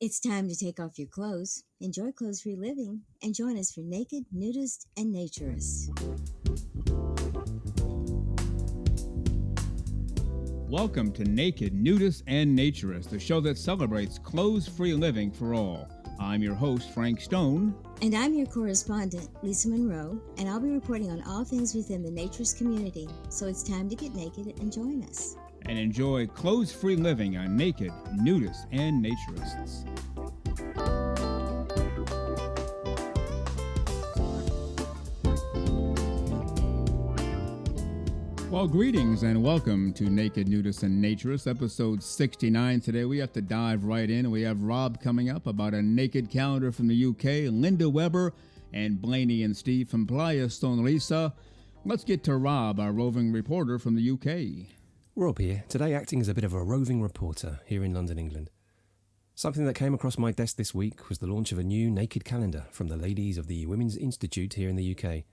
It's time to take off your clothes, enjoy clothes-free living, and join us for Naked, Nudists, and Naturists. Welcome to Naked, Nudists, and Naturists, the show that celebrates clothes-free living for all. I'm your host, Frank Stone. And I'm your correspondent, Lisa Monroe, and I'll be reporting on all things within the naturist community. So it's time to get naked and join us. And enjoy clothes-free living on Naked, Nudists, and Naturists. Well, greetings and welcome to Naked, Nudists, and Naturists, episode 69. Today we have to dive right in, and we have Rob coming up about a naked calendar from the UK, Linda Weber, and BLANEY and STEVE from Playa Sonrisa. Let's get to Rob, our roving reporter from the UK. Rob here, today acting as a bit of a roving reporter here in London, England. Something that came across my desk this week was the launch of a new naked calendar from the ladies of the Women's Institute here in the UK.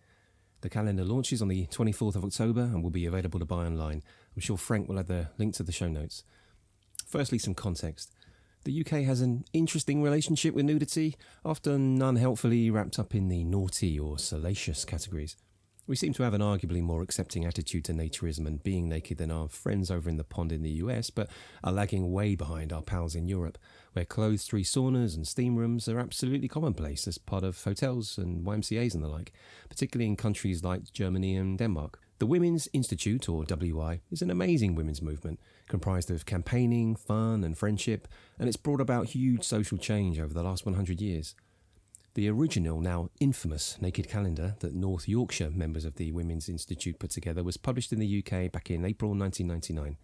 The calendar launches on the 24th of October and will be available to buy online. I'm sure Frank will add the link to the show notes. Firstly, some context. The UK has an interesting relationship with nudity, often unhelpfully wrapped up in the naughty or salacious categories. We seem to have an arguably more accepting attitude to naturism and being naked than our friends over in the pond in the US, but are lagging way behind our pals in Europe, where clothes-free saunas and steam rooms are absolutely commonplace as part of hotels and YMCAs and the like, particularly in countries like Germany and Denmark. The Women's Institute, or WI, is an amazing women's movement, comprised of campaigning, fun and friendship, and it's brought about huge social change over the last 100 years. The original, now infamous, naked calendar that North Yorkshire members of the Women's Institute put together was published in the UK back in April 1999.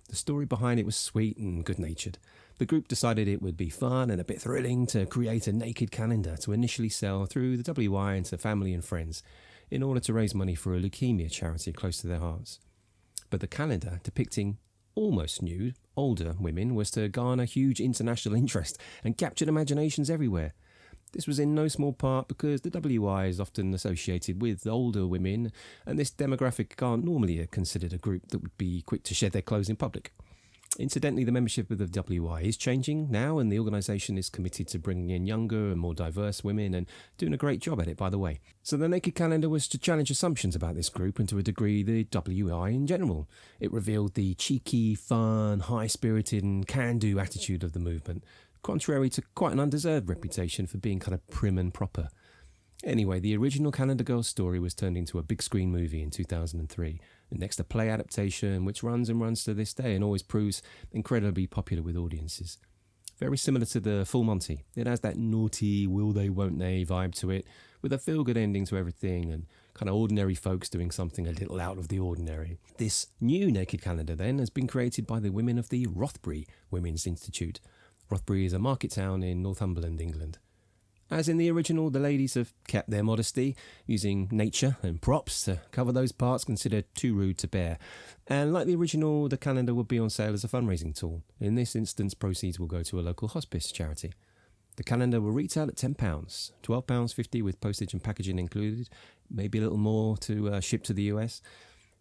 The story behind it was sweet and good-natured. The group decided it would be fun and a bit thrilling to create a naked calendar to initially sell through the WI and to family and friends in order to raise money for a leukemia charity close to their hearts. But the calendar, depicting almost nude, older women, was to garner huge international interest and captured imaginations everywhere. This was in no small part because the WI is often associated with older women, and this demographic aren't normally considered a group that would be quick to shed their clothes in public. Incidentally, the membership of the WI is changing now, and the organisation is committed to bringing in younger and more diverse women and doing a great job at it, by the way. So the naked calendar was to challenge assumptions about this group and to a degree the WI in general. It revealed the cheeky, fun, high-spirited and can-do attitude of the movement, contrary to quite an undeserved reputation for being kind of prim and proper. Anyway, the original Calendar Girls story was turned into a big screen movie in 2003, the next a play adaptation which runs and runs to this day and always proves incredibly popular with audiences. Very similar to the Full Monty, it has that naughty will they won't they vibe to it, with a feel-good ending to everything and kind of ordinary folks doing something a little out of the ordinary. This new naked calendar then has been created by the women of the Rothbury Women's Institute. Rothbury is a market town in Northumberland, England. As in the original, the ladies have kept their modesty, using nature and props to cover those parts considered too rude to bear. And like the original, the calendar will be on sale as a fundraising tool. In this instance, proceeds will go to a local hospice charity. The calendar will retail at £10, £12.50 with postage and packaging included, maybe a little more to ship to the US.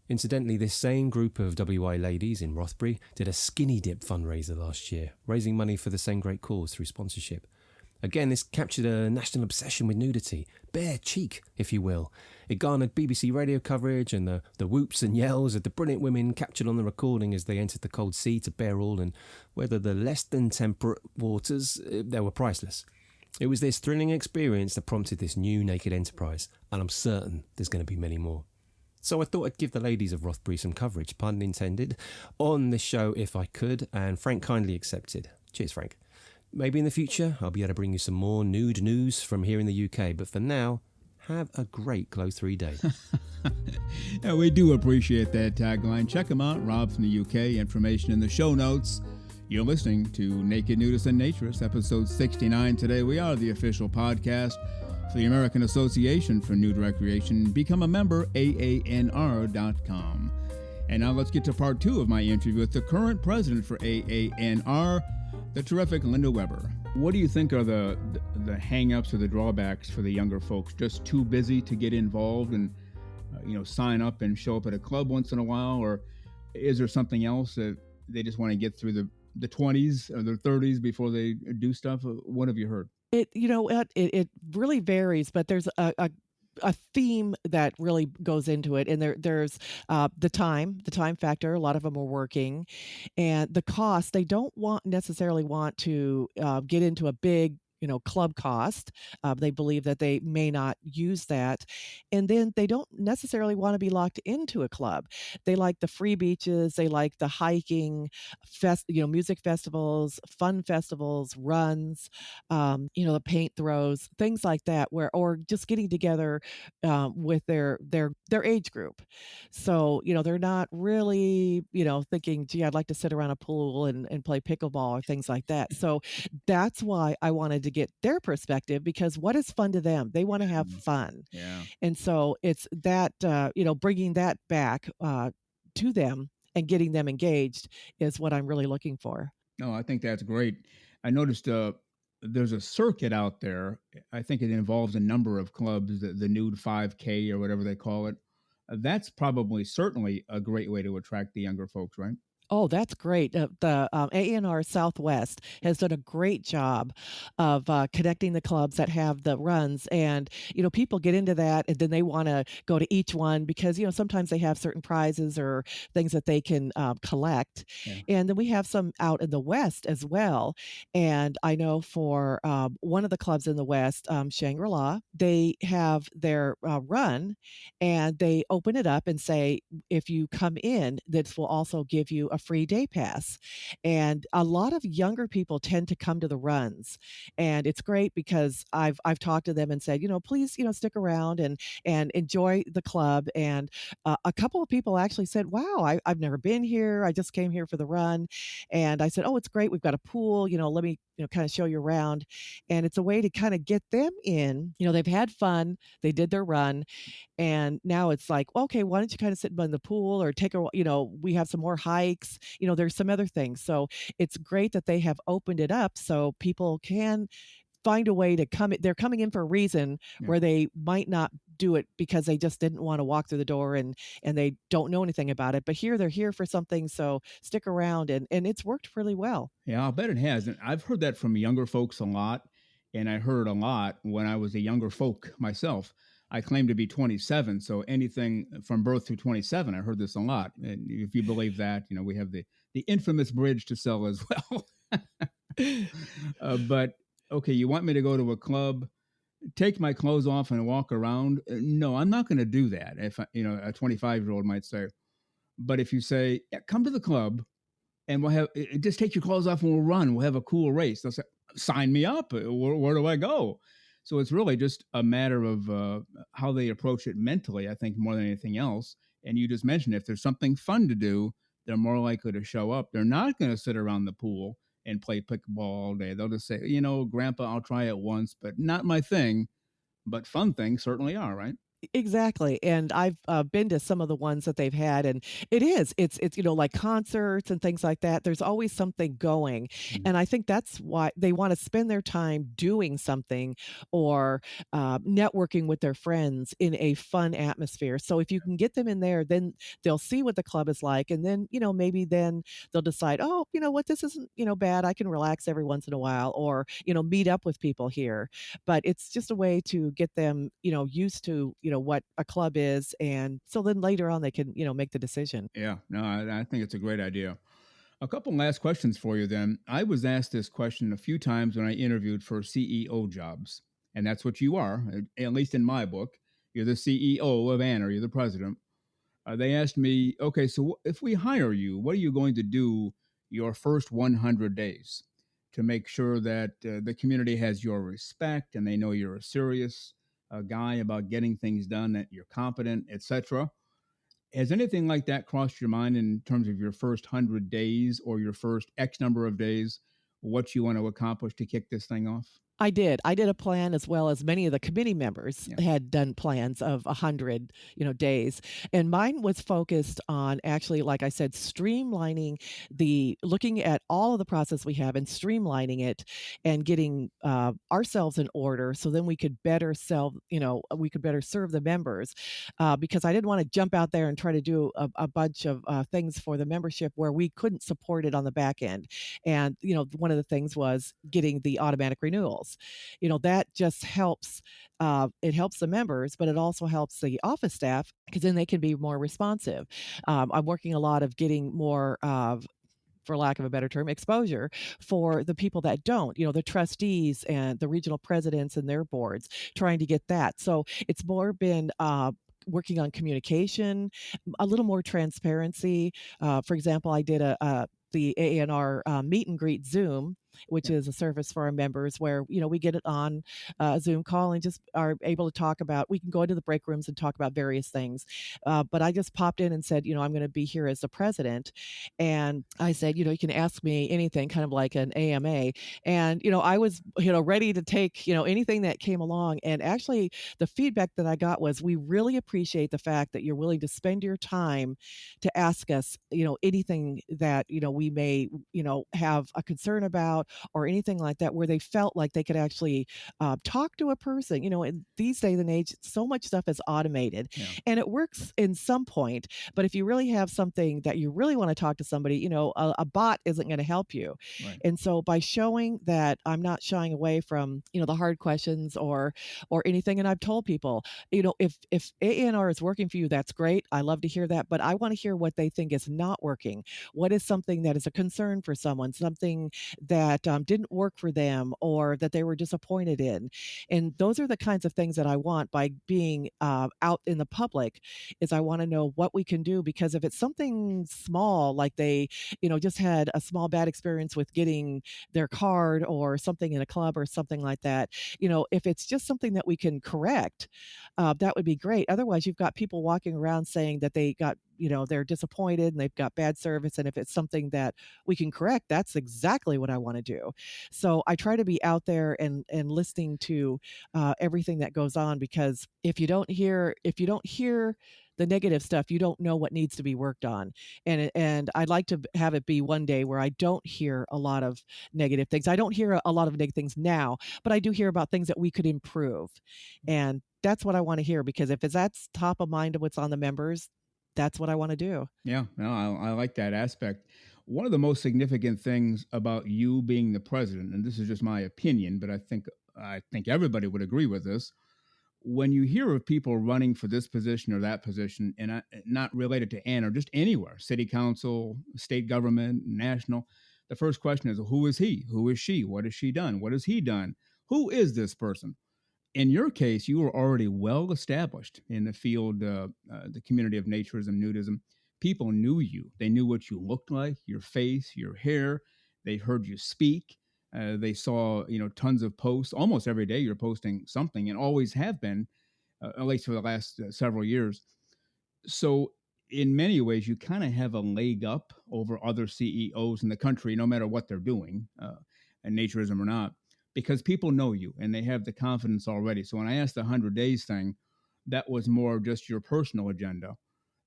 Incidentally, this same group of WI ladies in Rothbury did a skinny dip fundraiser last year, raising money for the same great cause through sponsorship. Again, this captured a national obsession with nudity, bare cheek, if you will. It garnered BBC radio coverage and the whoops and yells of the brilliant women captured on the recording as they entered the cold sea to bare all, and whether the less than temperate waters, they were priceless. It was this thrilling experience that prompted this new naked enterprise, and I'm certain there's going to be many more. So I thought I'd give the ladies of Rothbury some coverage, pun intended, on this show if I could, and Frank kindly accepted. Cheers, Frank. Maybe in the future I'll be able to bring you some more nude news from here in the UK, but for now, have a great clothes-free day. Yeah, we do appreciate that tagline. Check them out, Rob from the UK, information in the show notes. You're listening to Naked, Nudists, and Naturists, episode 69 today. We are the official podcast for the American Association for Nude Recreation. Become a member, AANR.com. And now let's get to part two of my interview with the current president for AANR, the terrific Linda Weber. What do you think are the hang-ups or the drawbacks for the younger folks? Just too busy to get involved and sign up and show up at a club once in a while? Or is there something else that they just want to get through the 20s or their 30s before they do stuff? What have you heard? It you know what? It really varies, but there's a theme that really goes into it, and there's, the time factor, a lot of them are working, and the cost, they don't necessarily want to, get into a big, club cost. They believe that they may not use that, and then they don't necessarily wanna be locked into a club. They like the free beaches, they like the hiking, music festivals, fun festivals, runs, the paint throws, things like that, where or just getting together with their age group. So, they're not really, thinking, gee, I'd like to sit around a pool and play pickleball or things like that. So that's why I wanted to get their perspective because what is fun to them? They want to have Mm, fun. yeah. And so it's that, bringing that back to them and getting them engaged is what I'm really looking for. No, I think that's great. I noticed there's a circuit out there. I think it involves a number of clubs, the Nude 5K or whatever they call it. That's probably certainly a great way to attract the younger folks, right? Oh, that's great. The AANR Southwest has done a great job of connecting the clubs that have the runs. And, people get into that and then they want to go to each one because, sometimes they have certain prizes or things that they can collect. Yeah. And then we have some out in the West as well. And I know for one of the clubs in the West, Shangri La, they have their run and they open it up and say, if you come in, this will also give you a free day pass. And a lot of younger people tend to come to the runs. And it's great because I've talked to them and said, please, stick around and enjoy the club. And a couple of people actually said, wow, I've never been here. I just came here for the run. And I said, oh, it's great. We've got a pool, let me, kind of show you around. And it's a way to kind of get them in. They've had fun. They did their run and now it's like, okay, why don't you kind of sit by the pool or we have some more hikes, there's some other things. So it's great that they have opened it up so people can find a way to come in. They're coming in for a reason Yeah. where they might not do it because they just didn't want to walk through the door and they don't know anything about it. But here they're here for something. So stick around and it's worked really well. Yeah, I'll bet it has. And I've heard that from younger folks a lot. And I heard a lot when I was a younger folk myself. I claim to be 27. So anything from birth through 27, I heard this a lot. And if you believe that, we have the infamous bridge to sell as well. But okay, you want me to go to a club, take my clothes off and walk around? No, I'm not going to do that. If a 25-year-old might say, but if you say, yeah, come to the club and we'll have just take your clothes off and we'll run. We'll have a cool race. They'll say, sign me up. Where do I go? So it's really just a matter of how they approach it mentally, I think, more than anything else. And you just mentioned if there's something fun to do, they're more likely to show up. They're not going to sit around the pool and play pickleball all day. They'll just say, Grandpa, I'll try it once, but not my thing. But fun things certainly are, right? Exactly, and I've, been to some of the ones that they've had, and it's, like concerts and things like that. There's always something going, Mm. and I think that's why they wanna spend their time doing something or, networking with their friends in a fun atmosphere. So if you can get them in there, then they'll see what the club is like, and then, maybe then they'll decide, "Oh, you know what? This isn't, bad. I can relax every once in a while," or, meet up with people here. But it's just a way to get them, used to, what a club is. And so then later on they can, make the decision. Yeah, no, I think it's a great idea. A couple last questions for you then. I was asked this question a few times when I interviewed for CEO jobs, and that's what you are, at least in my book. You're the CEO of AANR, you're the president. They asked me, okay, so if we hire you, what are you going to do your first 100 days to make sure that the community has your respect and they know you're a serious guy about getting things done, that you're competent, etc.? Has anything like that crossed your mind in terms of your first 100 days or your first X number of days, what you want to accomplish to kick this thing off? I did. I did a plan as well as many of the committee members Yeah. had done plans of 100, days. And mine was focused on actually, like I said, streamlining looking at all of the process we have and streamlining it and getting ourselves in order so then we could better serve the members. Because I didn't want to jump out there and try to do a bunch of things for the membership where we couldn't support it on the back end. And, one of the things was getting the automatic renewals. That just helps. It helps the members, but it also helps the office staff because then they can be more responsive. I'm working a lot of getting more of, for lack of a better term, exposure for the people that don't, the trustees and the regional presidents and their boards, trying to get that. So it's more been working on communication, a little more transparency. For example, I did the AANR meet and greet Zoom, which Yeah. is a service for our members where we get it on a Zoom call and just are able to talk about. We can go into the break rooms and talk about various things. But I just popped in and said, I'm going to be here as the president, and I said, you can ask me anything, kind of like an AMA. And I was ready to take anything that came along. And actually, the feedback that I got was, we really appreciate the fact that you're willing to spend your time to ask us, anything that, we may, have a concern about or anything like that, where they felt like they could actually talk to a person. In these days and age, so much stuff is automated, Yeah. and it works in some point. But if you really have something that you really want to talk to somebody, a bot isn't going to help you. Right. And so by showing that I'm not shying away from, the hard questions or anything, and I've told people, if ANR is working for you, that's great. I love to hear that, but I want to hear what they think is not working. What is something that is a concern for someone, something that didn't work for them or that they were disappointed in? And those are the kinds of things that I want by being out in the public. Is I want to know what we can do, because if it's something small, like they, just had a small bad experience with getting their card or something in a club or something like that, if it's just something that we can correct, that would be great. Otherwise, you've got people walking around saying that they got, they're disappointed and they've got bad service. And if it's something that we can correct, that's exactly what I want to do. So I try to be out there and listening to everything that goes on, because if you don't hear the negative stuff, you don't know what needs to be worked on. And I'd like to have it be one day where I don't hear a lot of negative things. I don't hear a lot of negative things now, but I do hear about things that we could improve. And that's what I want to hear, because if that's top of mind of what's on the members, that's what I want to do. Yeah, no, I like that aspect. One of the most significant things about you being the president, and this is just my opinion, but I think everybody would agree with this. When you hear of people running for this position or that position, and not related to Ann or just anywhere, city council, state government, national, the first question is, who is he? Who is she? What has she done? What has he done? Who is this person? In your case, you were already well established in the field, the community of naturism, nudism. People knew you. They knew what you looked like, your face, your hair. They heard you speak. They saw, tons of posts. Almost every day, you're posting something, and always have been, at least for the last several years. So, in many ways, you kind of have a leg up over other CEOs in the country, no matter what they're doing, and naturism or not, because people know you and they have the confidence already. So, when I asked the 100 days thing, that was more just your personal agenda,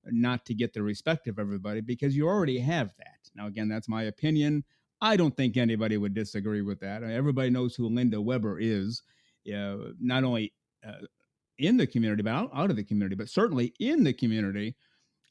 not to get the respect of everybody, because you already have that. Now, again, that's my opinion. I don't think anybody would disagree with that. Everybody knows who Linda Weber is, not only in the community, but out of the community, but certainly in the community.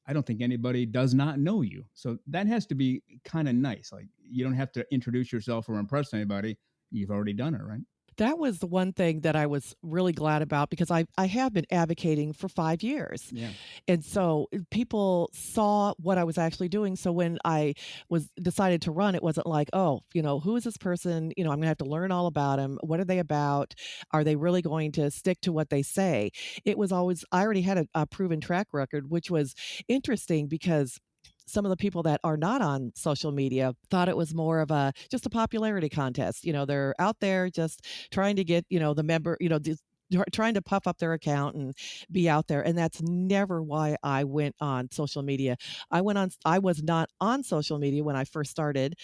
I don't think anybody does not know you. So that has to be kind of nice. Like, you don't have to introduce yourself or impress anybody. You've already done it, right? That was the one thing that I was really glad about, because I have been advocating for 5 years. Yeah. And so people saw what I was actually doing. So when I was decided to run, it wasn't like, oh, who is this person? I'm going to have to learn all about them. What are they about? Are they really going to stick to what they say? It was always, I already had a proven track record, which was interesting, because some of the people that are not on social media thought it was more of just a popularity contest. They're out there just trying to get, the member, just trying to puff up their account and be out there. And that's never why I went on social media. I was not on social media when I first started,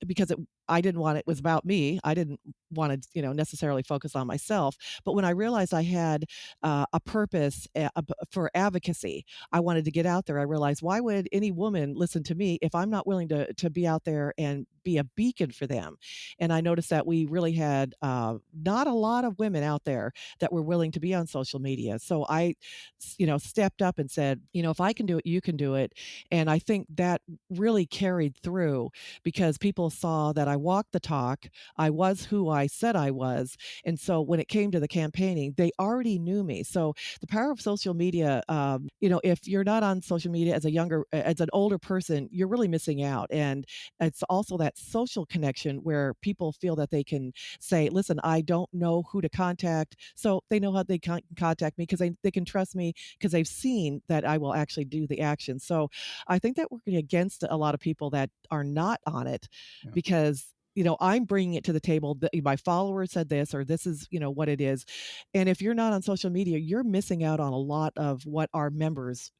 because I didn't want it was about me. I didn't want to, necessarily focus on myself. But when I realized I had a purpose for advocacy, I wanted to get out there. I realized, why would any woman listen to me if I'm not willing to be out there and be a beacon for them? And I noticed that we really had not a lot of women out there that were willing to be on social media. So I, stepped up and said, if I can do it, you can do it. And I think that really carried through because people saw that I walked the talk. I was who I said I was. And so when it came to the campaigning, they already knew me. So the power of social media, if you're not on social media as an older person, you're really missing out. And it's also that social connection where people feel that they can say, listen, I don't know who to contact. So they know how they can contact me because they can trust me because they've seen that I will actually do the action. So I think that working against a lot of people that are not on it Yeah. because I'm bringing it to the table that my follower said this, or this is, what it is. And if you're not on social media, you're missing out on a lot of what our members,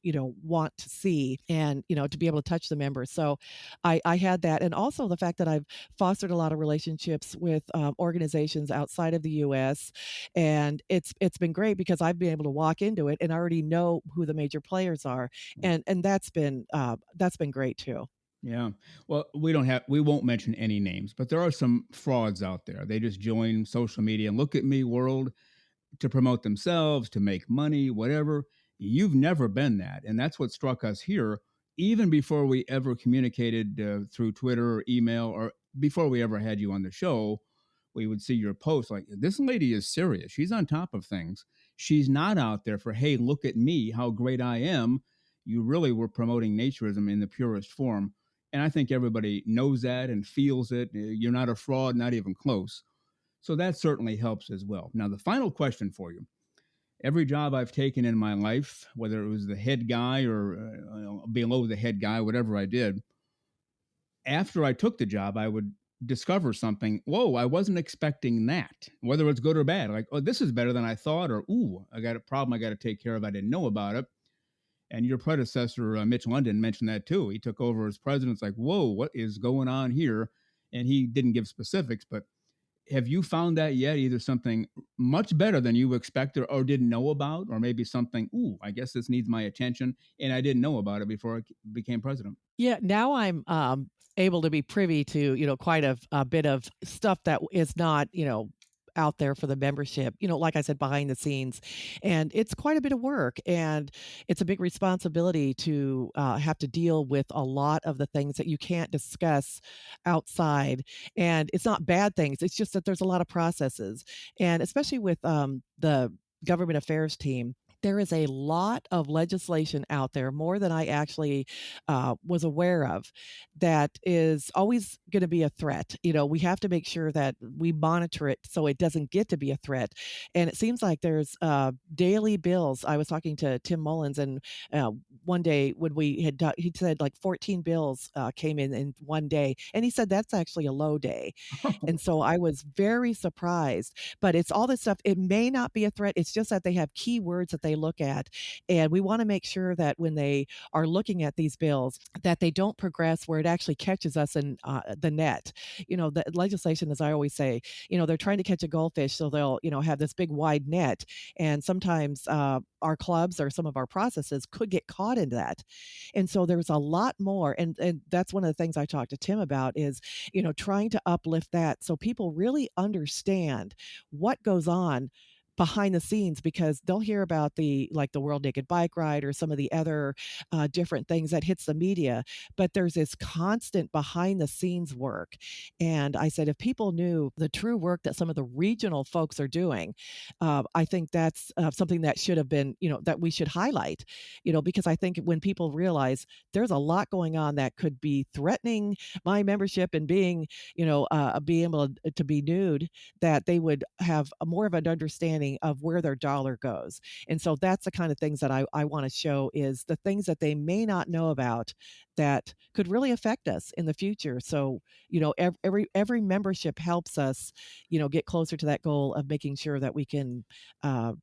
want to see and, to be able to touch the members. So I had that. And also the fact that I've fostered a lot of relationships with organizations outside of the US. And it's been great because I've been able to walk into it and already know who the major players are. And that's been great too. Yeah. Well, we won't mention any names, but there are some frauds out there. They just join social media and look at me world to promote themselves, to make money, whatever. You've never been that. And that's what struck us here, even before we ever communicated through Twitter or email, or before we ever had you on the show. We would see your post like, this lady is serious. She's on top of things. She's not out there for, hey, look at me, how great I am. You really were promoting naturism in the purest form. And I think everybody knows that and feels it. You're not a fraud, not even close. So that certainly helps as well. Now, the final question for you. Every job I've taken in my life, whether it was the head guy or below the head guy, whatever I did, after I took the job, I would discover something. Whoa, I wasn't expecting that, whether it's good or bad. Like, oh, this is better than I thought, or, ooh, I got a problem I got to take care of. I didn't know about it. And your predecessor, Mitch London, mentioned that too. He took over as president. It's like, whoa, what is going on here? And he didn't give specifics, but have you found that yet? Either something much better than you expected or didn't know about, or maybe something, ooh, I guess this needs my attention, and I didn't know about it before I became president. Yeah, now I'm able to be privy to, quite a bit of stuff that is not, out there for the membership, like I said, behind the scenes. And it's quite a bit of work. And it's a big responsibility to have to deal with a lot of the things that you can't discuss outside. And it's not bad things, it's just that there's a lot of processes. And especially with the government affairs team, there is a lot of legislation out there, more than I actually was aware of, that is always going to be a threat. We have to make sure that we monitor it so it doesn't get to be a threat. And it seems like there's daily bills. I was talking to Tim Mullins, and one day when he said like 14 bills came in one day, and he said that's actually a low day. And so I was very surprised. But it's all this stuff. It may not be a threat. It's just that they have keywords that they look at. And we want to make sure that when they are looking at these bills, that they don't progress where it actually catches us in the net. The legislation, as I always say, they're trying to catch a goldfish. So they'll, have this big wide net. And sometimes our clubs or some of our processes could get caught in that. And so there's a lot more. And that's one of the things I talked to Tim about is, trying to uplift that so people really understand what goes on behind the scenes, because they'll hear about the World Naked Bike Ride or some of the other different things that hits the media, but there's this constant behind the scenes work. And I said, if people knew the true work that some of the regional folks are doing, I think that's something that should have been, that we should highlight, because I think when people realize there's a lot going on that could be threatening my membership and being able to be nude, that they would have more of an understanding of where their dollar goes. And so that's the kind of things that I want to show, is the things that they may not know about that could really affect us in the future. So, every membership helps us, get closer to that goal of making sure that we can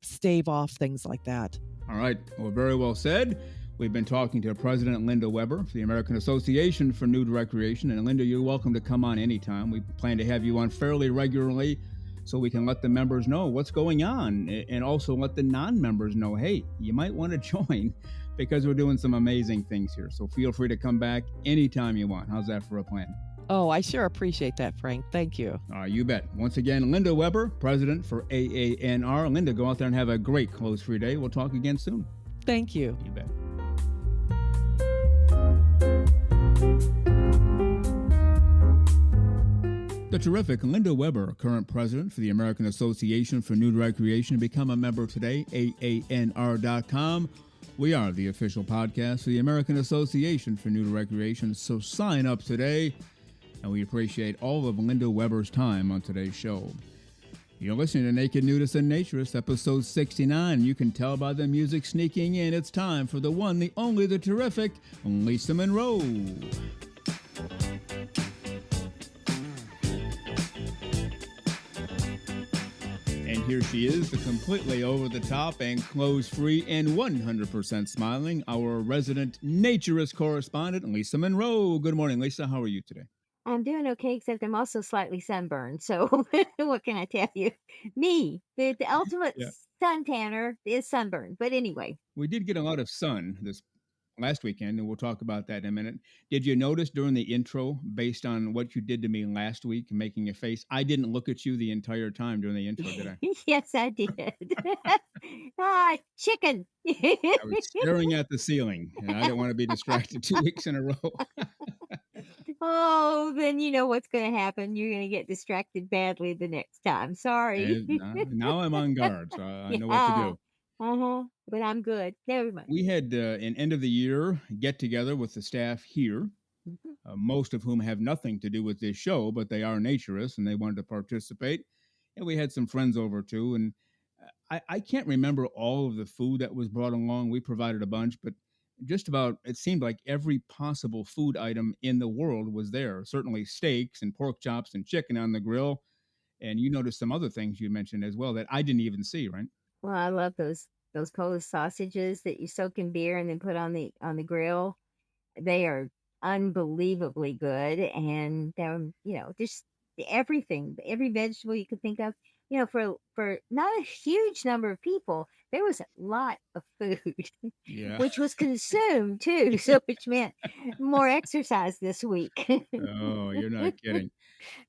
stave off things like that. All right. Well, very well said. We've been talking to President Linda Weber for the American Association for Nude Recreation. And Linda, you're welcome to come on anytime. We plan to have you on fairly regularly so we can let the members know what's going on and also let the non-members know, hey, you might want to join because we're doing some amazing things here. So feel free to come back anytime you want. How's that for a plan? Oh, I sure appreciate that, Frank. Thank you. You bet. Once again, Linda Weber, President for AANR. Linda, go out there and have a great close-free day. We'll talk again soon. Thank you. You bet. The terrific Linda Weber, current president for the American Association for Nude Recreation. Become a member today, AANR.com. We are the official podcast for the American Association for Nude Recreation, so sign up today, and we appreciate all of Linda Weber's time on today's show. You're listening to Naked Nudists and Naturists, episode 69. You can tell by the music sneaking in, it's time for the one, the only, the terrific Lisa Monroe. And here she is, the completely over-the-top and clothes-free and 100% smiling, our resident naturist correspondent, Lisa Monroe. Good morning, Lisa. How are you today? I'm doing okay, except I'm also slightly sunburned. So what can I tell you? Me, the ultimate Yeah. sun tanner is sunburned. But anyway, We did get a lot of sun this last weekend, and we'll talk about that in a minute. Did you notice during the intro, based on what you did to me last week, making a face, I didn't look at you the entire time during the intro, did I? yes, I did. Chicken. I was staring at the ceiling, and I didn't want to be distracted 2 weeks in a row. Oh, then you know what's going to happen. You're going to get distracted badly the next time. Sorry. And now I'm on guard, so I know what to do. Uh-huh. But I'm good. Never mind. We had an end of the year get together with the staff here, Mhm. most of whom have nothing to do with this show, but they are naturists and they wanted to participate. And we had some friends over too. And I can't remember all of the food that was brought along. We provided a bunch, but just about it seemed like every possible food item in the world was there. Certainly steaks and pork chops and chicken on the grill. And you noticed some other things you mentioned as well that I didn't even see, right? Well, I love those Polish sausages that you soak in beer and then put on the grill. They are unbelievably good, and they're just everything, every vegetable you could think of. For not a huge number of people, there was a lot of food, Yeah. which was consumed too. So which meant more exercise this week. Oh, you're not kidding.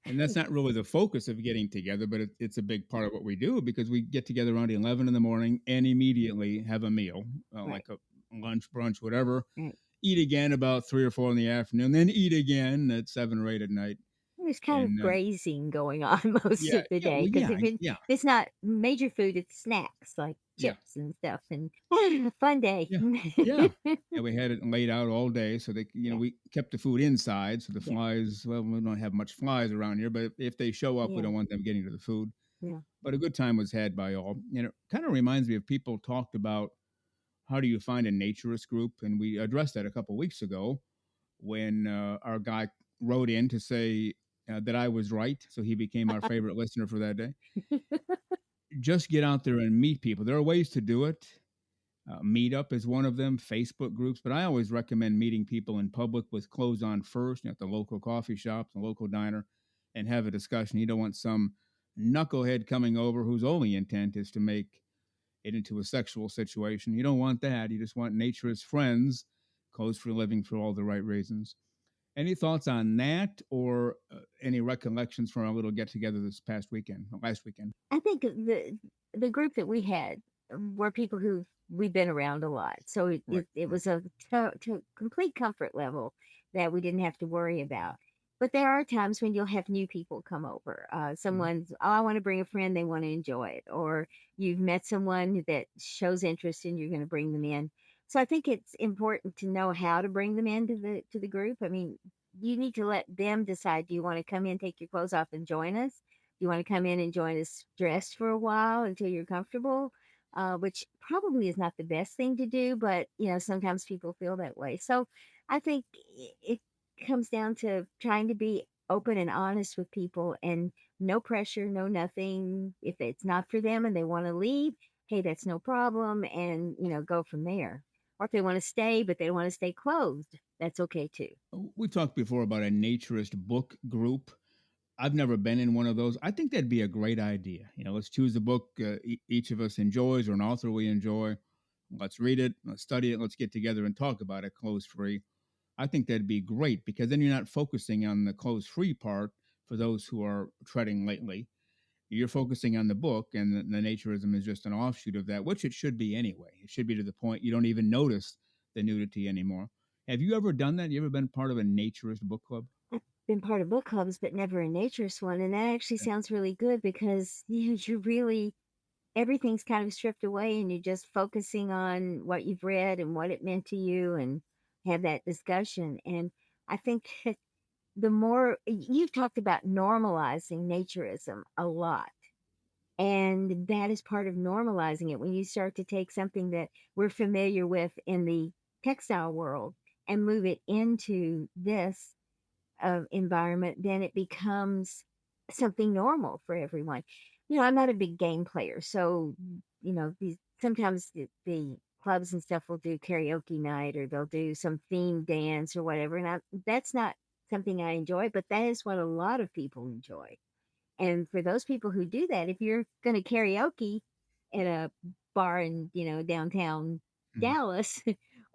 And that's not really the focus of getting together, but it's a big part of what we do because we get together around 11 in the morning and immediately have a meal, Right, like a lunch, brunch, whatever. right. Eat again about 3 or 4 in the afternoon, then eat again at 7 or 8 at night. There's kind of And grazing going on most yeah, of the yeah, day well, because yeah, yeah, it's not major food, it's snacks like yeah, chips and stuff. And fun day. yeah, yeah. And we had it laid out all day, so Yeah, we kept the food inside, so the yeah, flies. Well, we don't have much flies around here, but if they show up, we yeah, don't want them getting to the food. yeah. But a good time was had by all. And it kind of reminds me of people talked about how do you find a naturist group, and we addressed that a couple weeks ago when our guy wrote in to say that I was right, so he became our favorite listener for that day. Just get out there and meet people. There are ways to do it. Meetup is one of them, Facebook groups, but I always recommend meeting people in public with clothes on first, at the local coffee shop, the local diner, and have a discussion. You don't want some knucklehead coming over whose only intent is to make it into a sexual situation. You don't want that. You just want naturist friends, clothes for a living for all the right reasons. Any thoughts on that or any recollections from our little get together this last weekend? I think the group that we had were people who we've been around a lot, so Right, it right. was a to complete comfort level that we didn't have to worry about. But there are times when you'll have new people come over. Mhm. Someone's, oh, I want to bring a friend, they want to enjoy it, or you've met someone that shows interest and you're going to bring them in. So I think it's important to know how to bring them into the group. I mean, you need to let them decide. Do you want to come in, take your clothes off, and join us? You want to come in and join us dressed for a while until you're comfortable, which probably is not the best thing to do, but sometimes people feel that way. So I think it comes down to trying to be open and honest with people and no pressure, no nothing. If it's not for them and they want to leave, hey, that's no problem. And, go from there. Or if they want to stay, but they don't want to stay closed, that's okay too. We talked before about a naturist book group. I've never been in one of those. I think that'd be a great idea. Let's choose a book each of us enjoys or an author we enjoy. Let's read it, let's study it, let's get together and talk about it close free. I think that'd be great because then you're not focusing on the close free part for those who are treading lightly. You're focusing on the book, and the naturism is just an offshoot of that, which it should be anyway. It should be to the point you don't even notice the nudity anymore. Have you ever done that? You ever been part of a naturist book club? I've been part of book clubs, but never a naturist one. And that actually sounds really good because you're really, everything's kind of stripped away and you're just focusing on what you've read and what it meant to you and have that discussion. And I think that the more you've talked about normalizing naturism a lot. And that is part of normalizing it when you start to take something that we're familiar with in the textile world and move it into this environment, then it becomes something normal for everyone. I'm not a big game player, so these sometimes the clubs and stuff will do karaoke night or they'll do some theme dance or whatever, and that's not something I enjoy, but that is what a lot of people enjoy. And for those people who do that, if you're gonna karaoke at a bar in, downtown Mhm. Dallas,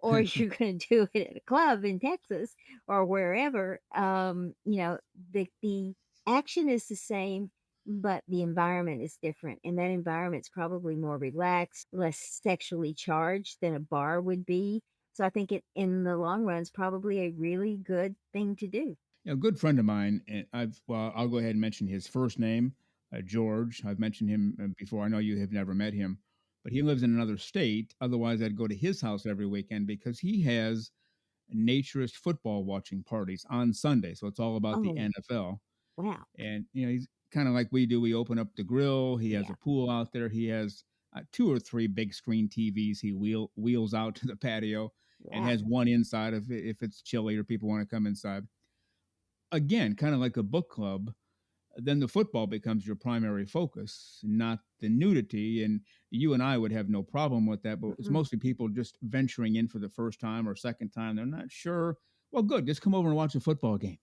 or you're gonna do it at a club in Texas or wherever, the action is the same, but the environment is different. And that environment's probably more relaxed, less sexually charged than a bar would be. So I think it in the long run is probably a really good thing to do. A good friend of mine, and I'll go ahead and mention his first name, George. I've mentioned him before. I know you have never met him, but he lives in another state. Otherwise, I'd go to his house every weekend because he has naturist football watching parties on Sunday. So it's all about the Oh, NFL. wow. And, he's kind of like we do. We open up the grill. He has Yeah. a pool out there. He has two or three big screen TVs he wheels out to the patio and Wow. has one inside if it's chilly or people want to come inside. Again, kind of like a book club, then the football becomes your primary focus, not the nudity. And you and I would have no problem with that, but it's Mm-mm. mostly people just venturing in for the first time or second time. They're not sure. Well, good. Just come over and watch a football game.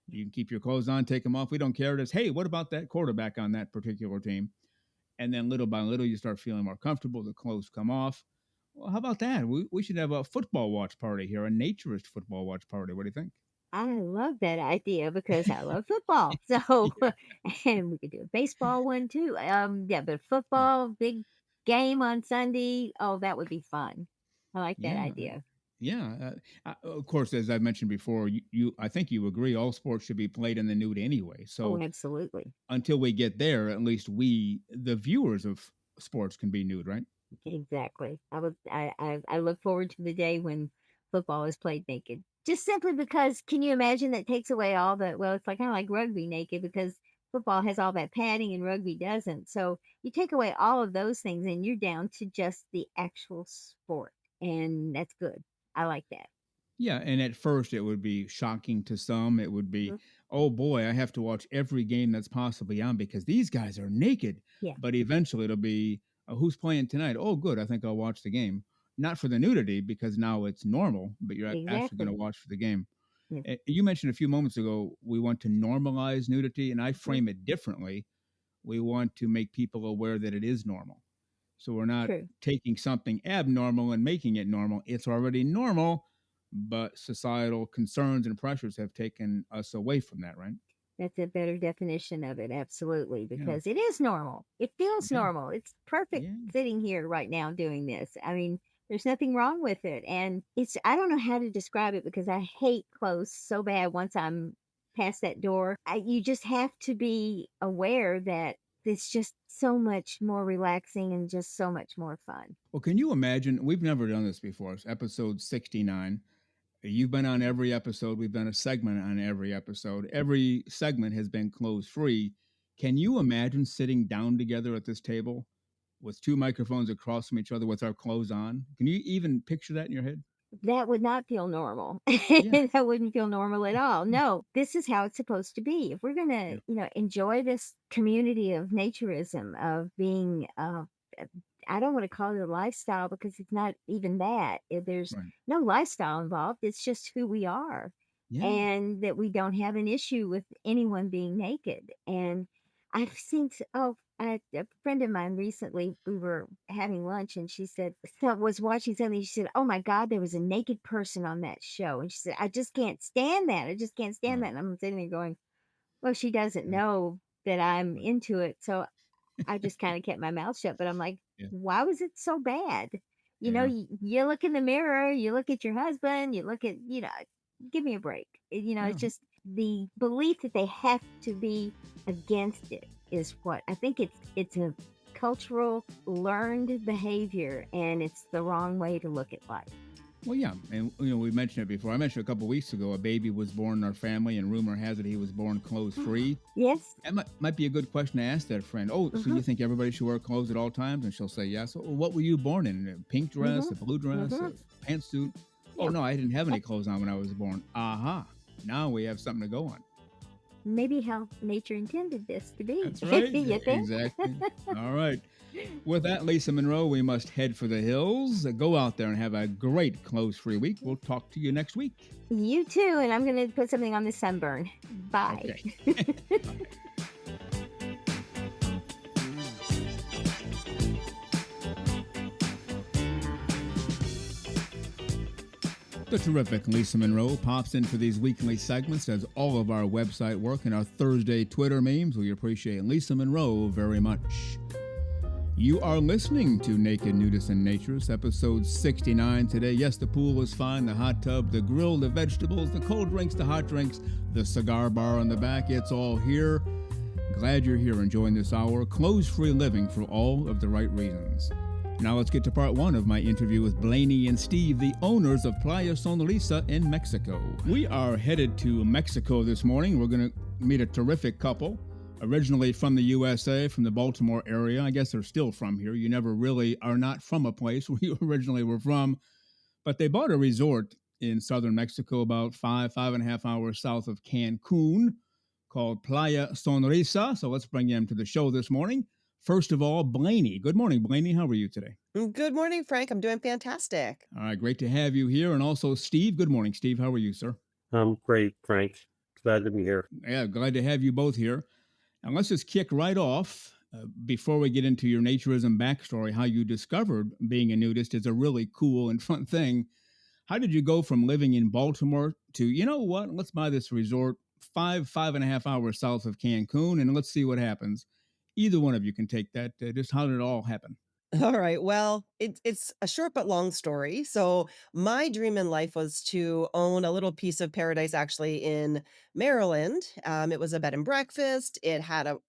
You can keep your clothes on, take them off. We don't care. It is, hey, what about that quarterback on that particular team? And then little by little, you start feeling more comfortable. The clothes come off. Well, how about that? We should have a football watch party here, a naturist football watch party. What do you think? I love that idea because I love football. So, Yeah. and we could do a baseball one too. Yeah, but Yeah. football, big game on Sunday. Oh, that would be fun. I like that Yeah. idea. Yeah, of course, as I mentioned before, I think you agree all sports should be played in the nude anyway. Oh, So absolutely. until we get there, at least we, the viewers of sports, can be nude, right? Exactly. I look forward to the day when football is played naked. Just simply because can you imagine that takes away all the well, it's like kinda like rugby naked because football has all that padding and rugby doesn't. So you take away all of those things and you're down to just the actual sport. And that's good. I like that. Yeah, and at first it would be shocking to some. It would be, Mhm. oh boy, I have to watch every game that's possibly on because these guys are naked. Yeah, But eventually it'll be, who's playing tonight? Oh, good, I think I'll watch the game. Not for the nudity because now it's normal, but you're actually going to exactly. watch for the game. Yeah. You mentioned a few moments ago we want to normalize nudity, and I Mhm. frame it differently. We want to make people aware that it is normal. So we're not True. taking something abnormal and making it normal. It's already normal, but societal concerns and pressures have taken us away from that, right? That's a better definition of it, absolutely, Yeah. because it is normal. It feels Yeah. normal. It's perfect Yeah. sitting here right now doing this. I mean, there's nothing wrong with it. And I don't know how to describe it because I hate clothes so bad once I'm past that door. You just have to be aware that it's just so much more relaxing and just so much more fun. Well, can you imagine? We've never done this before. It's episode 69. You've been on every episode. We've done a segment on every episode. Every segment has been closed free. Can you imagine sitting down together at this table with two microphones across from each other with our clothes on? Can you even picture that in your head? That would not feel normal. Yeah. That wouldn't feel normal at all. No, this is how it's supposed to be. If we're gonna, Yeah. enjoy this community of naturism, of being I don't want to call it a lifestyle because it's not even that. There's Right. no lifestyle involved. It's just who we are, Yeah. and that we don't have an issue with anyone being naked. And I've seen, a friend of mine recently, we were having lunch and she said, so was watching something. She said, "Oh my God, there was a naked person on that show." And she said, "I just can't stand that. I just can't stand Right. that." And I'm sitting there going, well, she doesn't Yeah. know that I'm Right. into it. So I just kinda kept my mouth shut, but I'm like, Yeah. "Why was it so bad?" Yeah. You look in the mirror, you look at your husband, you look at, give me a break. Yeah. It's just the belief that they have to be against it is what I think it's a cultural learned behavior, and it's the wrong way to look at life. Well, yeah, and we mentioned it before. I mentioned a couple weeks ago a baby was born in our family, and rumor has it he was born clothes free. Yes. That might be a good question to ask that friend. Oh, so you Mhm. think everybody should wear clothes at all times? And she'll say yes. Well, what were you born in? A pink dress, Mhm. a blue dress, Mhm. a pantsuit? Oh Yeah. no, I didn't have any clothes on when I was born. Aha! Now we have something to go on. Maybe how nature intended this to be. That's right. You think? Exactly. All right. With that, Lisa Monroe, we must head for the hills. Go out there and have a great clothes free week. We'll talk to you next week. You too, and I'm gonna put something on the sunburn. Bye. Okay. Bye. The terrific Lisa Monroe pops in for these weekly segments, does all of our website work and our Thursday Twitter memes. We appreciate Lisa Monroe very much. You are listening to Naked Nudists and Naturists, episode 69 today. Yes, the pool is fine, the hot tub, the grill, the vegetables, the cold drinks, the hot drinks, the cigar bar on the back. It's all here. Glad you're here enjoying this hour. Clothes-free living for all of the right reasons. Now let's get to part one of my interview with Blaney and Steve, the owners of Playa Sonrisa in Mexico. We are headed to Mexico this morning. We're going to meet a terrific couple, originally from the USA, from the Baltimore area. I guess they're still from here. You never really are not from a place where you originally were from. But they bought a resort in southern Mexico, about 5.5 hours south of Cancun, called Playa Sonrisa. So let's bring them to the show this morning. First of all, Blaney. Good morning, Blaney. How are you today? Good morning, Frank. I'm doing fantastic. All right, great to have you here. And also, Steve. Good morning, Steve. How are you, sir? I'm great, Frank. Glad to be here. Yeah, glad to have you both here. And let's just kick right off. Before we get into your naturism backstory, how you discovered being a nudist is a really cool and fun thing. How did you go from living in Baltimore to, you know what, let's buy this resort 5.5 hours south of Cancun and let's see what happens? Either one of you can take that. Just how did it all happen? All right. Well, it's a short but long story. So, my dream in life was to own a little piece of paradise actually in Maryland. It was a bed and breakfast. It had a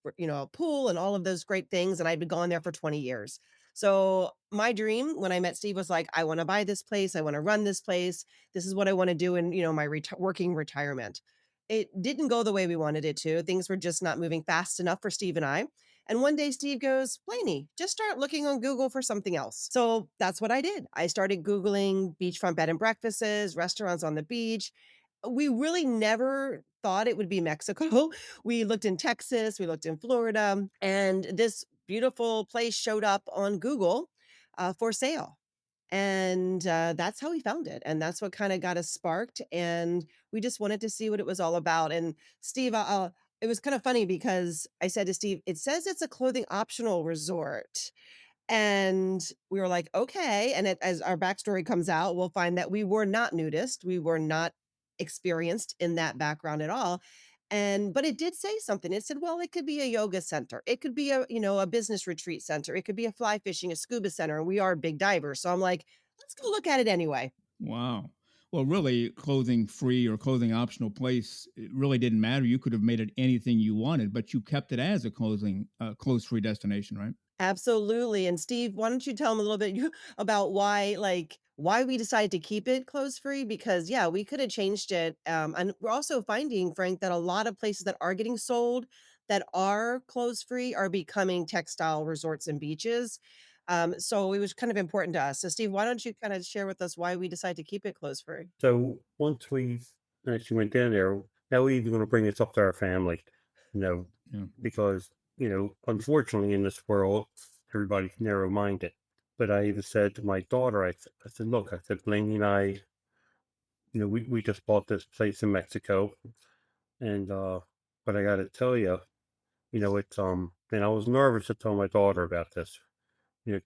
pool and all of those great things. And I'd been going there for 20 years. So, my dream when I met Steve was like, I want to buy this place. I want to run this place. This is what I want to do in, my working retirement. It didn't go the way we wanted it to. Things were just not moving fast enough for Steve and I. And one day Steve goes, Blaney, just start looking on Google for something else. So that's what I did. I started Googling beachfront bed and breakfasts, restaurants on the beach. We really never thought it would be Mexico. We looked in Texas, we looked in Florida, and this beautiful place showed up on Google for sale. And that's how we found it. And that's what kind of got us sparked. And we just wanted to see what it was all about. And Steve, it was kind of funny because I said to Steve, it says it's a clothing optional resort. And we were like, okay. And as our backstory comes out, we'll find that we were not nudist. We were not experienced in that background at all. But it did say something. It said, well, it could be a yoga center. It could be a business retreat center. It could be a fly fishing, a scuba center. And we are big divers. So I'm like, let's go look at it anyway. Wow. Well, really, clothing free or clothing optional place, it really didn't matter. You could have made it anything you wanted, but you kept it as a clothes free destination, right? Absolutely. And Steve, why don't you tell them a little bit about why we decided to keep it clothes free? Because yeah, we could have changed it. And we're also finding, Frank, that a lot of places that are getting sold that are clothes free are becoming textile resorts and beaches. So it was kind of important to us. So Steve, why don't you kind of share with us why we decided to keep it clothes free? So once we actually went down there, now we're going to bring this up to our family, you know, Yeah. because, unfortunately in this world, everybody's narrow minded. But I even said to my daughter, I said, look, I said, Blaney and I, we just bought this place in Mexico, and but I got to tell you, it's and I was nervous to tell my daughter about this,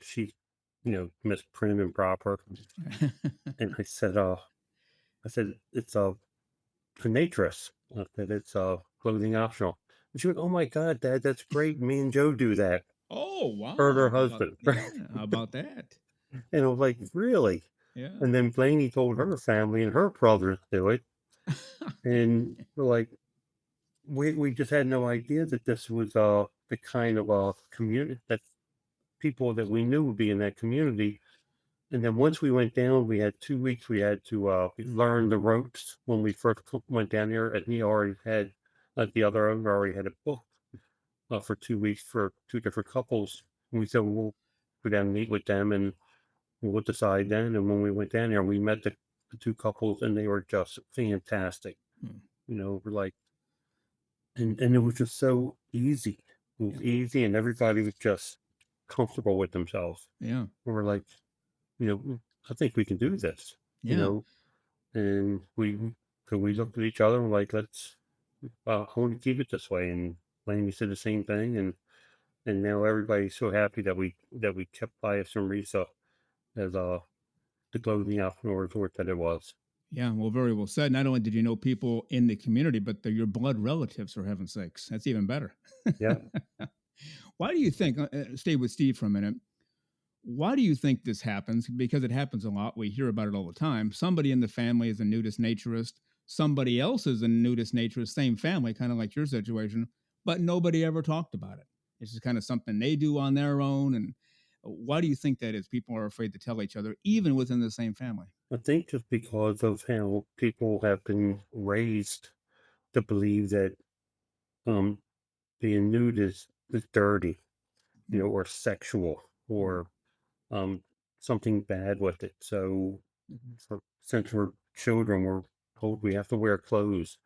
she, missed prim and proper, and I said it's a naturist. I said it's clothing optional. And she went, "Oh my God, Dad, that's great. Me and Joe do that." Oh, Her and her wow. How about husband, right? yeah, how about that? And I was like, "Really?" Yeah. And then Blaney told her family and her brothers do it, and we're like, we just had no idea that this was the kind of community that people that we knew would be in that community. And then once we went down, we had 2 weeks. We had to learn the ropes when we first went down there, and he already had, like the other owner already had a book for 2 weeks for two different couples. And we said, well, we'll go down and meet with them, and we'll decide then. And when we went down there, we met the two couples, and they were just fantastic. Hmm. We're like, and it was just so easy. It was Yeah. easy, and everybody was just comfortable with themselves. Yeah. And we're like, I think we can do this. You Yeah. know, and we looked at each other and like, let's I want to keep it this way. And Laney said the same thing, and now everybody's so happy that we kept Playa Sonrisa as the clothing optional resort that it was. Yeah. Well, very well said. Not only did you know people in the community, but they're your blood relatives, for heaven's sakes. That's even better. Yeah, Why do you think, stay with Steve for a minute. Why do you think this happens? Because it happens a lot. We hear about it all the time. Somebody in the family is a nudist naturist. Somebody else is a nudist naturist, same family, kind of like your situation, but nobody ever talked about it. It's just kind of something they do on their own. And why do you think that is? People are afraid to tell each other, even within the same family. I think just because of how people have been raised to believe that um being nude is dirty, Mm. or sexual, or um something bad with it. So since we're children, we're told we have to wear clothes.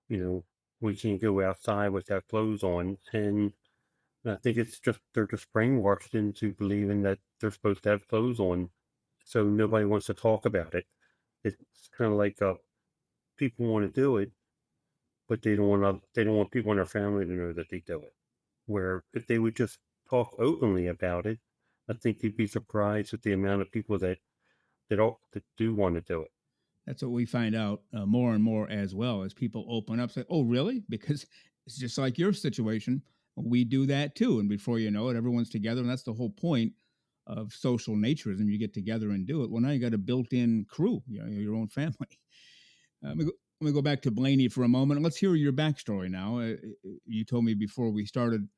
You know, we can't go outside without clothes on, and I think it's just they're just brainwashed into believing that they're supposed to have clothes on, so nobody wants to talk about it. It's kind of like people want to do it, but they don't want people in their family to know that they do it. Where if they would just talk openly about it, I think you'd be surprised at the amount of people that do want to do it. That's what we find out more and more as well as people open up, say, "Oh, really?" Because it's just like your situation. We do that too, and before you know it, everyone's together, and that's the whole point of social naturism. You get together and do it. Well, now you got a built-in crew, your own family. Let me go back to Blaney for a moment. Let's hear your backstory now. You told me before we started,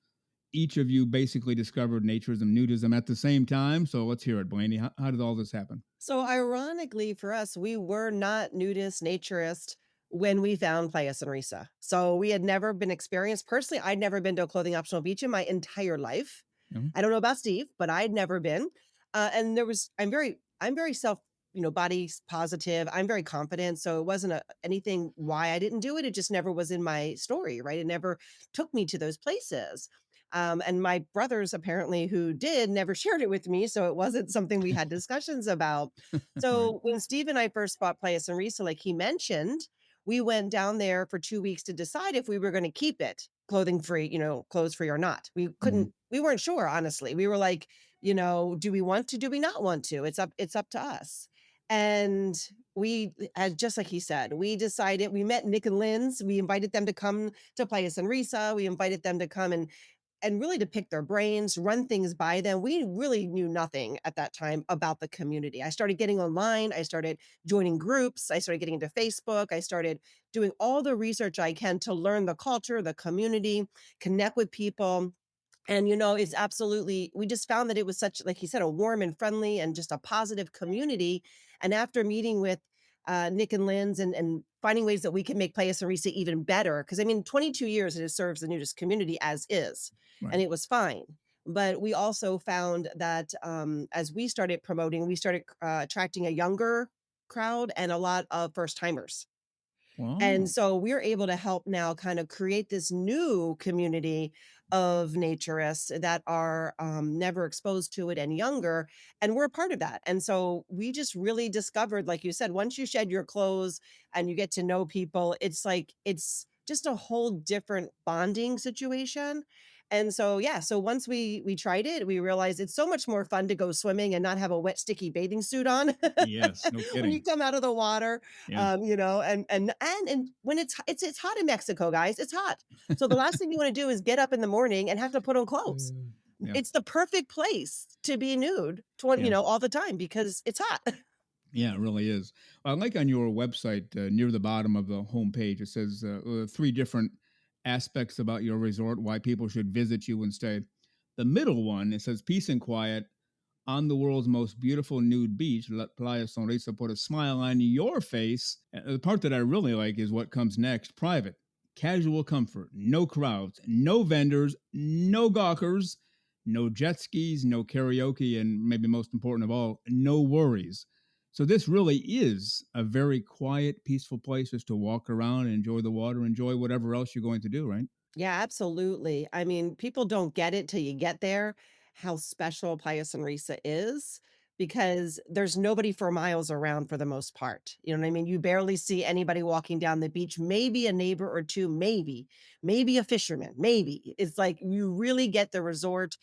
each of you basically discovered naturism, nudism at the same time. So let's hear it, Blaney. How did all this happen? So ironically for us, we were not nudist, naturist when we found Playa Sonrisa. So we had never been experienced. Personally, I'd never been to a clothing optional beach in my entire life. Mhm. I don't know about Steve, but I'd never been. And I'm very self, body positive. I'm very confident. So it wasn't anything why I didn't do it. It just never was in my story, right? It never took me to those places. And my brothers, apparently, who did, never shared it with me. So it wasn't something we had discussions about. Right. So when Steve and I first bought Playa Sonrisa, like he mentioned, we went down there for 2 weeks to decide if we were going to keep it clothing free, clothes free or not. Mhm. We weren't sure, honestly. We were like, do we want to, do we not want to? It's up to us. And we, as just like he said, we decided, we met Nick and Lynn's, we invited them to come to Playa Sonrisa. We invited them to come and really to pick their brains, run things by them. We really knew nothing at that time about the community. I started getting online, I started joining groups, I started getting into Facebook, I started doing all the research I can to learn the culture, the community, connect with people. And it's absolutely, we just found that it was such, like he said, a warm and friendly and just a positive community. And after meeting with Nick and Lynn's and finding ways that we can make Playa Sarisa even better, because I mean, 22 years it has served the nudist community as is, Right. and it was fine. But we also found that as we started promoting, we started attracting a younger crowd and a lot of first timers. And Wow. so we're able to help now kind of create this new community of naturists that are never exposed to it and younger, and we're a part of that. And so we just really discovered, like you said, once you shed your clothes and you get to know people, it's like it's just a whole different bonding situation. And so yeah, so once we tried it, we realized it's so much more fun to go swimming and not have a wet, sticky bathing suit on Yes, no when you kidding. come out of the water. Yeah. And when it's hot in Mexico, guys, it's hot. So the last thing you want to do is get up in the morning and have to put on clothes. Yeah. It's the perfect place to be nude, Yeah. all the time because it's hot. Yeah, it really is. I like on your website, near the bottom of the homepage, it says three different aspects about your resort, why people should visit you and stay. The middle one, it says peace and quiet on the world's most beautiful nude beach, Playa Sonrisa, put a smile on your face. The part that I really like is what comes next: private, casual comfort, no crowds, no vendors, no gawkers, no jet skis, no karaoke, and maybe most important of all, no worries. So, this really is a very quiet, peaceful place just to walk around and enjoy the water, enjoy whatever else you're going to do, right? Yeah, absolutely. I mean, people don't get it till you get there, how special Playa Sonrisa is, because there's nobody for miles around for the most part. You know what I mean? You barely see anybody walking down the beach, maybe a neighbor or two, maybe a fisherman, maybe. It's like you really get the resort,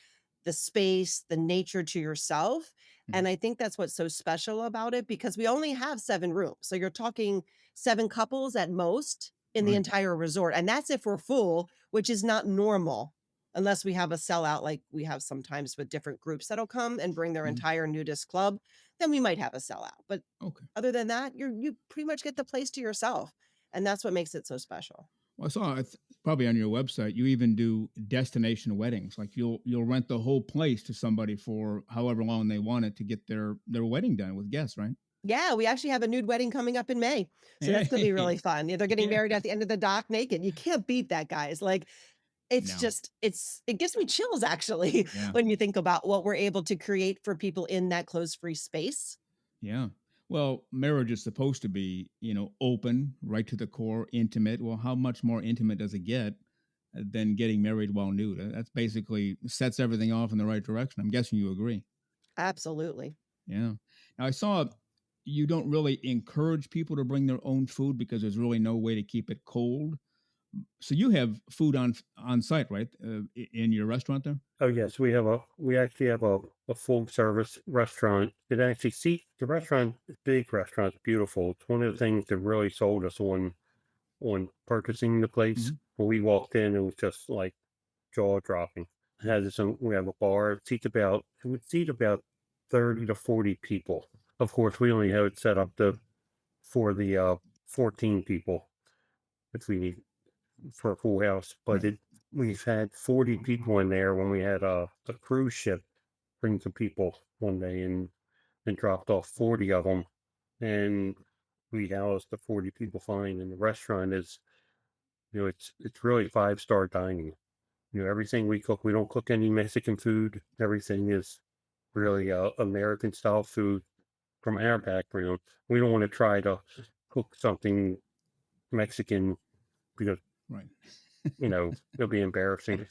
the space, the nature to yourself. Mhm. And I think that's what's so special about it because we only have 7 rooms. So you're talking 7 couples at most in the Right. entire resort. And that's if we're full, which is not normal unless we have a sellout like we have sometimes with different groups that'll come and bring their Mm. entire nudist club, then we might have a sellout. But Okay. other than that, you pretty much get the place to yourself. And that's what makes it so special. Well, I saw probably on your website you even do destination weddings. Like you'll rent the whole place to somebody for however long they want it to get their wedding done with guests, right? Yeah, we actually have a nude wedding coming up in May. So that's gonna be Hey, really fun. Yeah, they're getting yeah. married at the end of the dock naked. You can't beat that, guys. Like it's No, just it gives me chills actually yeah, when you think about what we're able to create for people in that closed-free space. yeah. Well, marriage is supposed to be, open, right to the core, intimate. Well, how much more intimate does it get than getting married while nude? That's basically sets everything off in the right direction. I'm guessing you agree. Absolutely. Yeah. Now I saw you don't really encourage people to bring their own food because there's really no way to keep it cold. So you have food on site, right? In your restaurant there? Oh yes, we actually have a full service restaurant. It actually see the restaurant is big restaurant, it's beautiful. It's one of the things that really sold us on purchasing the place. Mhm. When we walked in, it was just like jaw dropping. It has its own, we have a bar. It would seat about 30 to 40 people. Of course, we only have it set up for the 14 people if we need for a full house. But Right. it we've had 40 people in there when we had a cruise ship bring some people one day and dropped off 40 of them, and we housed the 40 people fine. And the restaurant is, it's really 5-star dining. Everything we cook, we don't cook any Mexican food. Everything is really American style food from our background. We don't want to try to cook something Mexican because Right. it'll be embarrassing.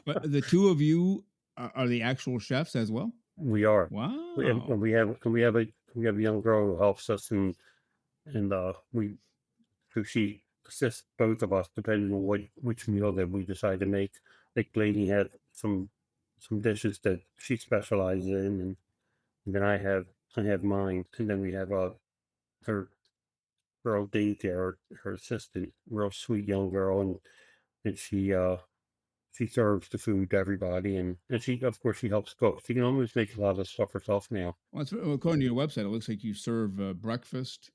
But the two of you are the actual chefs as well? We are. And Wow. we have a young girl who helps us, and we so she assists both of us depending on which meal that we decide to make. Like Blaney had some dishes that she specializes in, and then I have mine, and then we have her girl Daisy, her assistant, real sweet young girl, and she serves the food to everybody, and she of course she helps cook. She can almost make a lot of stuff herself now. According to your website, it looks like you serve breakfast,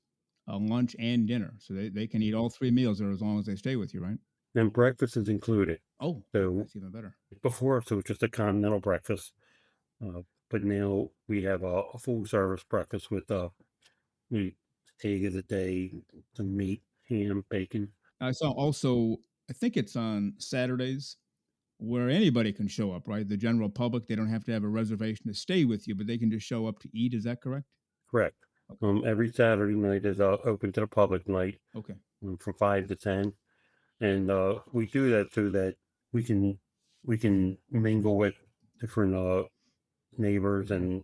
lunch, and dinner. So they can eat all three meals there as long as they stay with you, right? And breakfast is included. Oh, So that's even better. before, so it was just a continental breakfast, uh, but now we have a full service breakfast with we egg of the day, some meat, ham, bacon. I saw also, I think it's on Saturdays where anybody can show up, right? The general public, they don't have to have a reservation to stay with you, but they can just show up to eat. Is that correct? Correct. Okay. Every Saturday night is open to the public night Okay. from 5 to 10, and we do that so that we can mingle with different neighbors and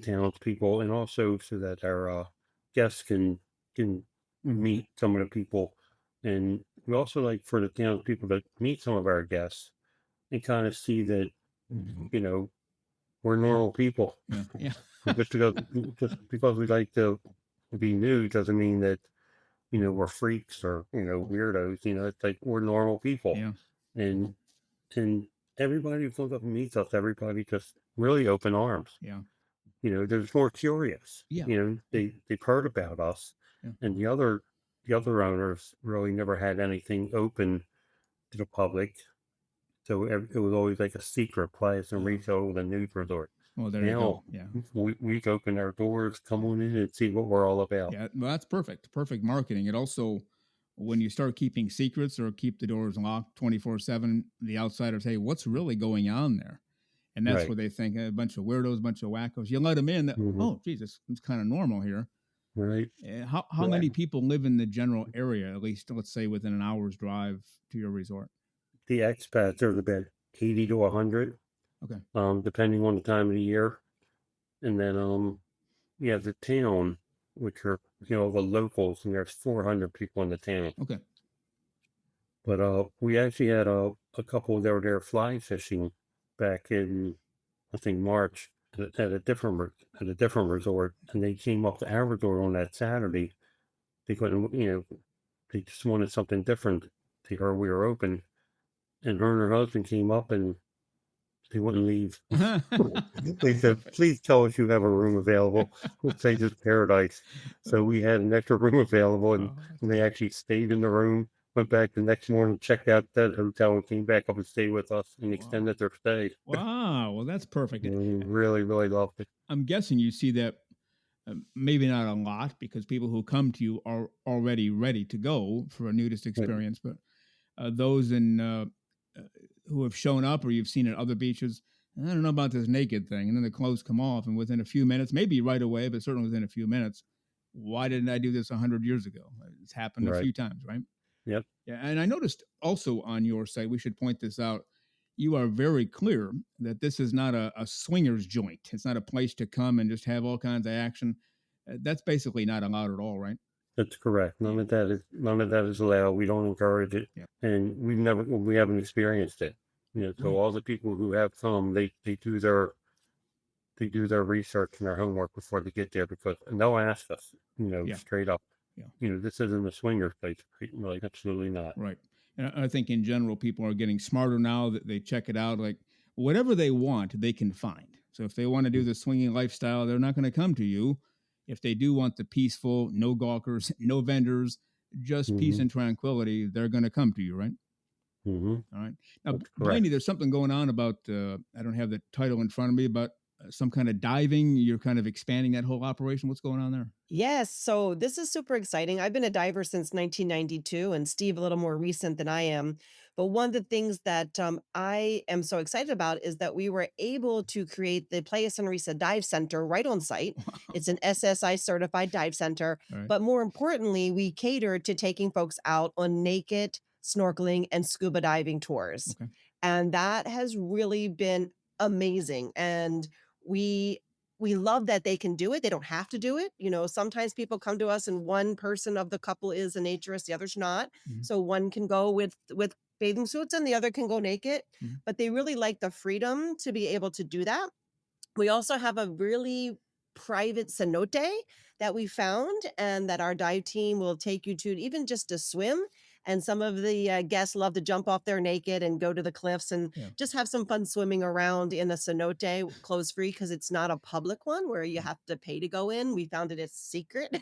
townspeople, and also so that our guests can meet some of the people, and we also like for the townspeople to meet some of our guests and kind of see that you know we're normal people. Yeah. Yeah. just because just because we like to be nude doesn't mean that we're freaks or weirdos. It's like we're normal people, Yeah. and and everybody who comes up and meets us, everybody just really open arms. Yeah. They're just more curious. Yeah. They've heard about us, Yeah. and the other owners really never had anything open to the public. So it was always like a secret Playa Sonrisa, the nude resort. Well, there you Now go. Yeah. we open our doors, come on in and see what we're all about. Yeah. Well, that's perfect. Perfect marketing. It also, when you start keeping secrets or keep the doors locked 24/7, the outsiders say, what's really going on there? And that's Right. where they think a bunch of weirdos, a bunch of wackos. You let them in. Hmm. Oh, Jesus, it's kind of normal here. Right. How many people live in the general area? At least, let's say, within an hour's drive to your resort. The expats are about 80 to 100, Okay. depending on the time of the year. And then yeah, the town, which are the locals, and there's 400 people in the town. Okay. But we actually had a couple that were there fly fishing back in, I think, March at a different resort, and they came up to our resort on that Saturday. They couldn't, they just wanted something different. They heard we were open, and her and her husband came up, and they wouldn't leave. They said, "Please tell us you have a room available." We'll say just paradise. So we had an extra room available, and, Oh, and they actually stayed in the room. Went back the next morning, checked out that hotel, and came back up and stayed with us and wow. extended their stay. Wow. Well, that's perfect. And we really, really loved it. I'm guessing you see that maybe not a lot because people who come to you are already ready to go for a nudist Right. experience, but those uh, who have shown up or you've seen at other beaches, I don't know about this naked thing, and then the clothes come off, and within a few minutes, maybe right away, but certainly within a few minutes, why didn't I do this 100 years ago? It's happened a Right. few times, right? Yep. Yeah, and I noticed also on your site, we should point this out. You are very clear that this is not a swingers joint. It's not a place to come and just have all kinds of action. That's basically not allowed at all, right? That's correct. Yeah. None of that is allowed. We don't encourage it, Yeah. and we haven't experienced it. So Right. all the people who have come, they do their research and their homework before they get there, and they'll ask us, Yeah. straight up, Yeah. this isn't a swinger place. We're like, absolutely not. Right. And I think in general, people are getting smarter now that they check it out. Like whatever they want, they can find. So if they want to do the swinging lifestyle, they're not going to come to you. If they do want the peaceful, no gawkers, no vendors, just peace Mm-hmm. and tranquility, they're going to come to you, right? Mm-hmm. All right. Now, That's Blaney, correct. there's something going on about, I don't have the title in front of me, but some kind of diving. You're kind of expanding that whole operation. What's going on there? Yes, so this is super exciting. I've been a diver since 1992, and Steve a little more recent than I am. But one of the things that I am so excited about is that we were able to create the Playa Sonrisa Dive Center right on site. It's an SSI certified dive center. All right. But more importantly, we cater to taking folks out on naked snorkeling and scuba diving tours. Okay. And that has really been amazing. And we we love that they can do it. They don't have to do it. Sometimes people come to us and one person of the couple is a naturist, the other's not. Mhm. So one can go with bathing suits and the other can go naked. Mhm. But they really like the freedom to be able to do that. We also have a really private cenote that we found and that our dive team will take you to even just to swim. And some of the guests love to jump off there naked and go to the cliffs and Yeah. just have some fun swimming around in a cenote, clothes free, because it's not a public one where you Mm. have to pay to go in. We found it as secret.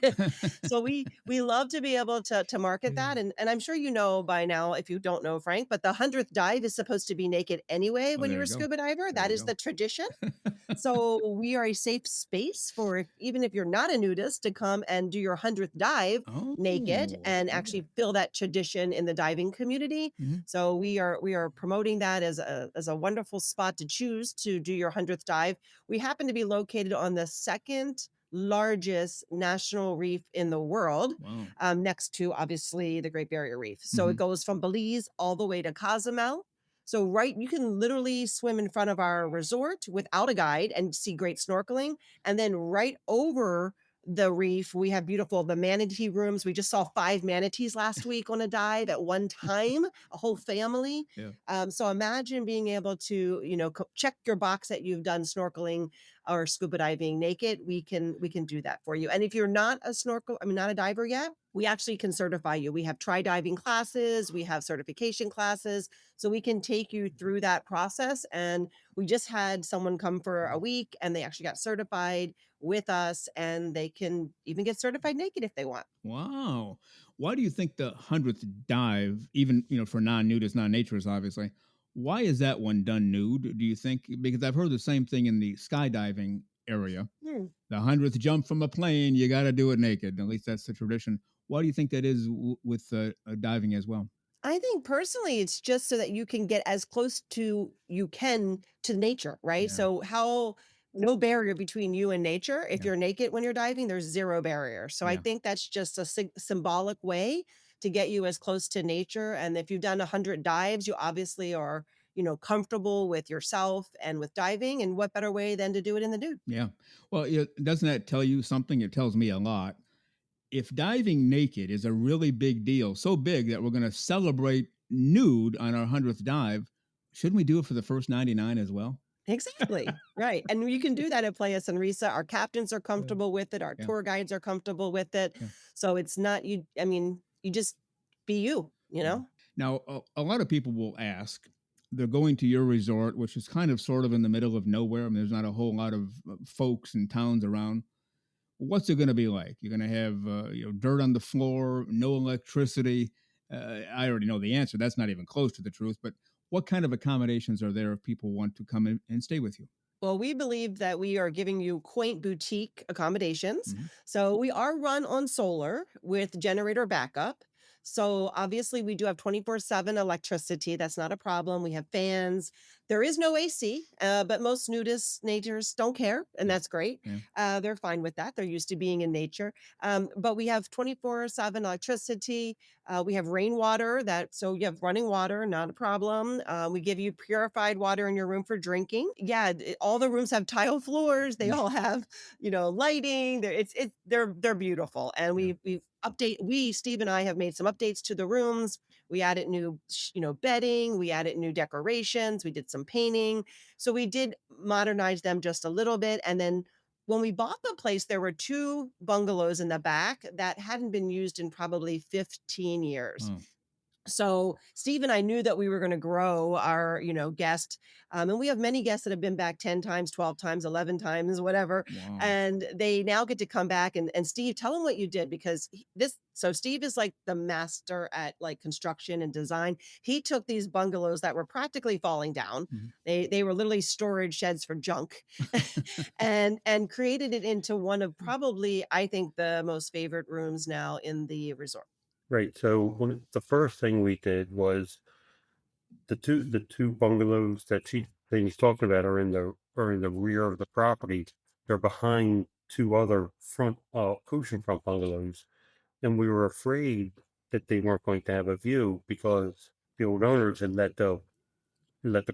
So we love to be able to market that. And I'm sure you know by now, if you don't know, Frank, but the 100th dive is supposed to be naked anyway Oh, when there you're you a go. scuba diver. There That you is go. the tradition. So we are a safe space for even if you're not a nudist to come and do your 100th dive naked Oh, and okay. actually feel that tradition in the diving community. Mhm. So we are promoting that as a wonderful spot to choose to do your 100th dive. We happen to be located on the second largest national reef in the world, Wow. next to obviously the Great Barrier Reef. So it Mhm. goes from Belize all the way to Cozumel. So you can literally swim in front of our resort without a guide and see great snorkeling. And then right over the reef, we have the manatee rooms. We just saw 5 manatees last week on a dive at one time, a whole family. Yeah. So imagine being able to, check your box that you've done snorkeling or scuba diving naked. We can do that for you. And if you're not not a diver yet, we actually can certify you. We have tri-diving classes, we have certification classes, so we can take you through that process. And we just had someone come for a week and they actually got certified with us, and they can even get certified naked if they want. Wow. Why do you think the 100th dive, even, for non-nudists, non-naturists, obviously, why is that one done nude, do you think? Because I've heard the same thing in the skydiving area. Hmm. The 100th jump from a plane, you got to do it naked. At least that's the tradition. Why do you think that is with diving as well? I think personally, it's just so that you can get as close to you can to nature, right? Yeah. So how no barrier between you and nature. If Yeah. you're naked when you're diving, there's zero barrier. So I Yeah. think that's just a symbolic way to get you as close to nature. And if you've done 100 dives, you obviously are, comfortable with yourself and with diving. And what better way than to do it in the nude? Yeah. Well, doesn't that tell you something? It tells me a lot. If diving naked is a really big deal, so big that we're going to celebrate nude on our 100th dive, shouldn't we do it for the first 99 as well? Exactly. Right. And you can do that at Playa Sonrisa. Our captains are Yeah. comfortable with it. Our Yeah. tour guides are comfortable with it. Yeah. So it's not you just be you, you Yeah. know? Now, a lot of people will ask, they're going to your resort, which is kind of sort of in the middle of nowhere. I mean, there's not a whole lot of folks and towns around. What's it going to be like? You're going to have dirt on the floor, no electricity. I already know the answer. That's not even close to the truth. But what kind of accommodations are there if people want to come in and stay with you? Well, we believe that we are giving you quaint boutique accommodations. Mhm. So we are run on solar with generator backup. So obviously we do have 24/7 electricity. That's not a problem. We have fans. There is no AC, but most nudists, natures don't care, and that's great. Yeah. They're fine with that. They're used to being in nature. But we have 24/7 electricity. We have rainwater so you have running water, not a problem. We give you purified water in your room for drinking. Yeah, all the rooms have tile floors. They all have, lighting. They're beautiful. And Yeah. Steve and I have made some updates to the rooms. We added new, bedding. We added new decorations. We did some painting. So we did modernize them just a little bit. And then when we bought the place, there were 2 bungalows in the back that hadn't been used in probably 15 years. Oh, So Steve and I knew that we were going to grow our, guest. And we have many guests that have been back 10 times, 12 times, 11 times, whatever. wow. And they now get to come back. And Steve, tell them what you did, because so Steve is like the master at like construction and design. He took these bungalows that were practically falling down. Mhm. They were literally storage sheds for junk and created it into one of probably, I think, the most favorite rooms now in the resort. Right. So the first thing we did was the two bungalows that he's talking about are in the rear of the property. They're behind 2 other front oceanfront bungalows, and we were afraid that they weren't going to have a view because the old owners had let the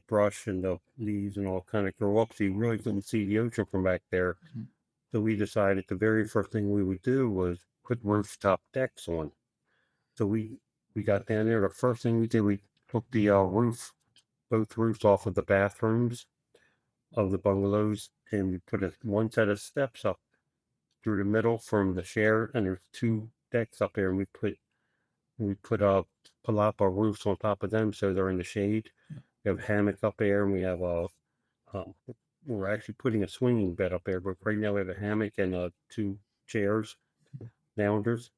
brush and the leaves and all kind of grow up, so you really couldn't see the ocean from back there. Mhm. So we decided the very first thing we would do was put rooftop decks on. So we got down there. The first thing we did, we took the both roofs off of the bathrooms of the bungalows, and we put one set of steps up through the middle from the share, and there's 2 decks up there, and we put palapa roofs on top of them so they're in the shade. Yeah. We have hammock up there, and we have um, we're actually putting a swinging bed up there, but right now we have a hammock and 2 chairs, loungers,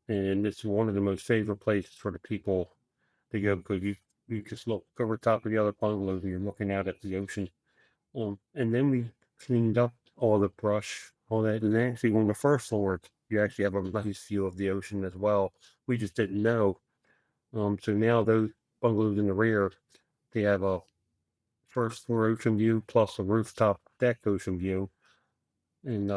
and it's one of the most favorite places for the people to go because you just look over top of the other bungalows and you're looking out at the ocean. And then we cleaned up all the brush, all that, and actually on the first floor you actually have a nice view of the ocean as well. We just didn't know. So now those bungalows in the rear, they have a first floor ocean view plus a rooftop deck ocean view. And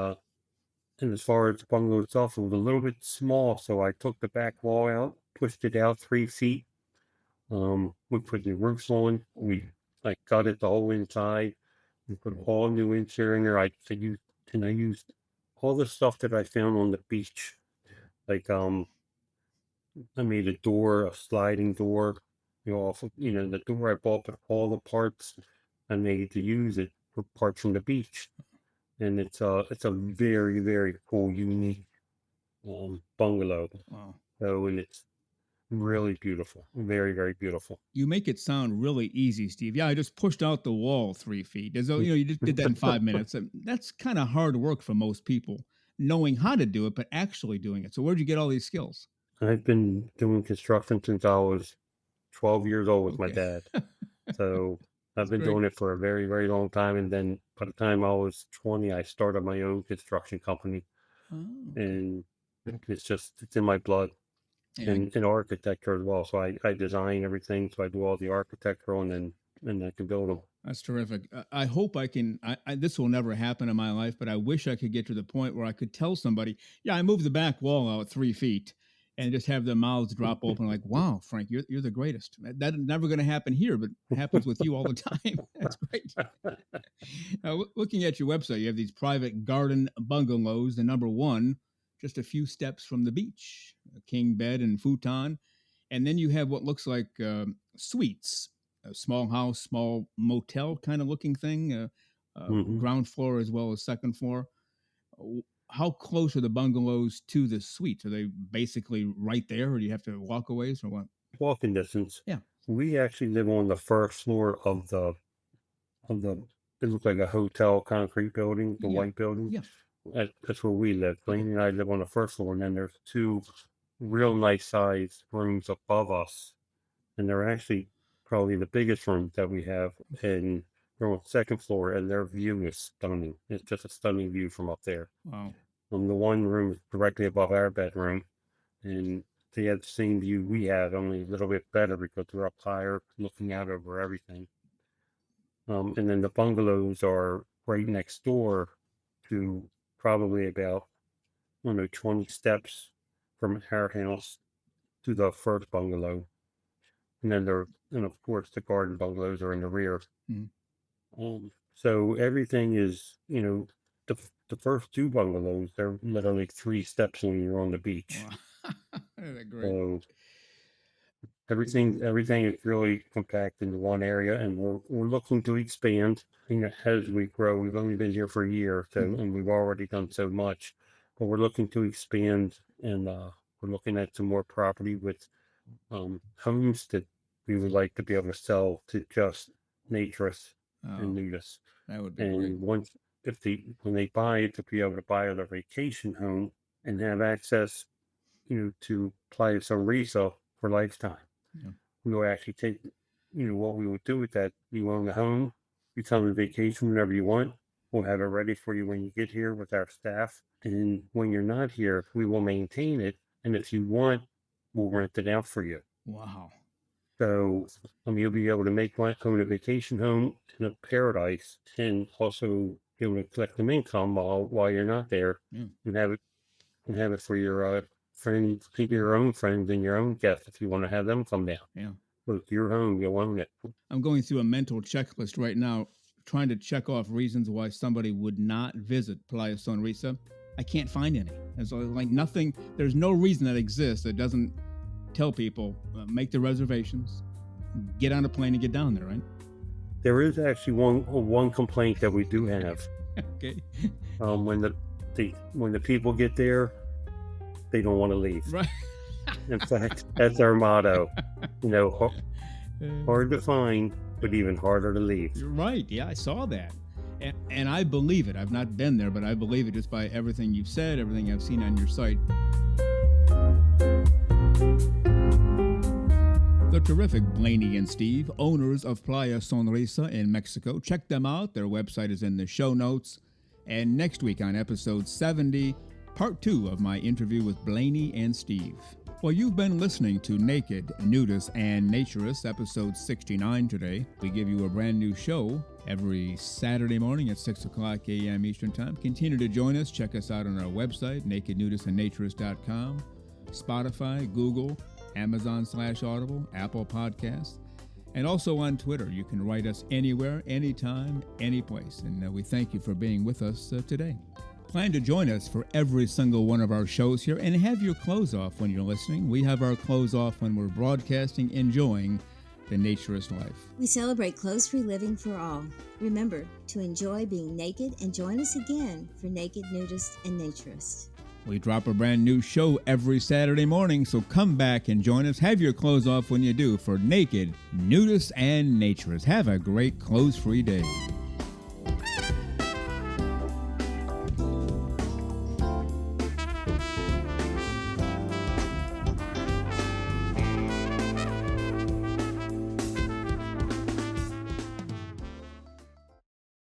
as far as the bungalow itself, it was a little bit small, so I took the back wall out, pushed it out 3 feet, We put new roofs on. We like gutted the whole inside. We put all new interior in there. I used all the stuff that I found on the beach. Like I made a door, a sliding door. The door I bought, but all the parts I made to use it were parts from the beach, and it's a very very cool, unique bungalow. Wow. So and it's really beautiful, very very beautiful. You make it sound really easy, Steve. Yeah, I just pushed out the wall 3 feet. As though, you just did that in 5 minutes. That's kind of hard work for most people, knowing how to do it, but actually doing it. So where'd you get all these skills? I've been doing construction since I was 12 years old with my Okay. dad. So I've That's been great. doing it for a very, very long time. And then by the time I was 20, I started my own construction company. Oh, okay. And it's in my blood, Yeah, and architecture as well. So I design everything. So I do all the architectural, and I can build them. that's terrific. I hope I can. This will never happen in my life, but I wish I could get to the point where I could tell somebody, "Yeah, I moved the back wall out 3 feet," and just have their mouths drop open, like, "Wow, Frank, you're the greatest." That's never going to happen here, but it happens with you all the time. That's great. Now, looking at your website, you have these private garden bungalows. The number one, just a few steps from the beach, a king bed and futon. And then you have what looks like suites, a small house, small motel kind of looking thing, Hmm. ground floor as well as second floor. How close are the bungalows to the suites? Are they basically right there, or do you have to walk a ways, or what? Walking distance. Yeah. We actually live on the first floor of the. It looks like a hotel concrete building, the Yeah. white building. Yeah. That's where we live. Okay. Blaney and I live on the first floor, and then there's two real nice sized rooms above us, and they're actually probably the biggest rooms that we have. And they're on the second floor, and their view is stunning. It's just a stunning view from up there. Wow. The one room is directly above our bedroom, and they have the same view we had, only a little bit better because we're up higher, looking out over everything. And then the bungalows are right next door to probably about, I don't know, 20 steps from our house to the first bungalow. And of course, the garden bungalows are in the rear. Mhm. So everything is, the first two bungalows, they're literally 3 steps when you're on the beach. Wow. That's great. So everything is really compact into one area, and we're looking to expand. As we grow, we've only been here for a year, so Mhm. and we've already done so much, but we're looking to expand, and we're looking at some more property with homes that we would like to be able to sell to just naturists and Oh, nudists. that would be great. And once if they when they buy it, to be able to buy their vacation home and have access, to Playa Sonrisa for lifetime. Yeah. We will actually take, what we would do with that. You own the home, you come on vacation whenever you want. We'll have it ready for you when you get here with our staff. And when you're not here, we will maintain it. And if you want, we'll rent it out for you. Wow. So you'll be able to make my own a vacation home in a paradise, and also be able to collect some income while you're not there, Yeah. and have it for your friends, your own friends and your own guests if you want to have them come down. Yeah. But it's your home, you'll own it. I'm going through a mental checklist right now, trying to check off reasons why somebody would not visit Playa Sonrisa. I can't find any. There's like nothing. There's no reason that exists that doesn't tell people make the reservations, get on a plane, and get down there. Right? There is actually one complaint that we do have. Okay. When the people get there, they don't want to leave. Right. In fact, that's our motto. Hard to find, but even harder to leave. You're right. Yeah, I saw that. And I believe it. I've not been there, but I believe it just by everything you've said, everything I've seen on your site. The terrific Blaney and Steve, owners of Playa Sonrisa in Mexico. Check them out. Their website is in the show notes. And next week on episode 70, part 2 of my interview with Blaney and Steve. Well, you've been listening to Naked, Nudists, and Naturists, episode 69 today. We give you a brand new show every Saturday morning at 6 o'clock a.m. Eastern Time. Continue to join us. Check us out on our website, nakednudistandnaturist.com, Spotify, Google, Amazon/Audible, Apple Podcasts, and also on Twitter. You can write us anywhere, anytime, any place. And we thank you for being with us today. Plan to join us for every single one of our shows here and have your clothes off when you're listening. We have our clothes off when we're broadcasting, enjoying the naturist life. We celebrate clothes-free living for all. Remember to enjoy being naked and join us again for Naked, Nudists, and Naturists. We drop a brand new show every Saturday morning, so come back and join us. Have your clothes off when you do for Naked, Nudists, and Naturists. Have a great clothes-free day.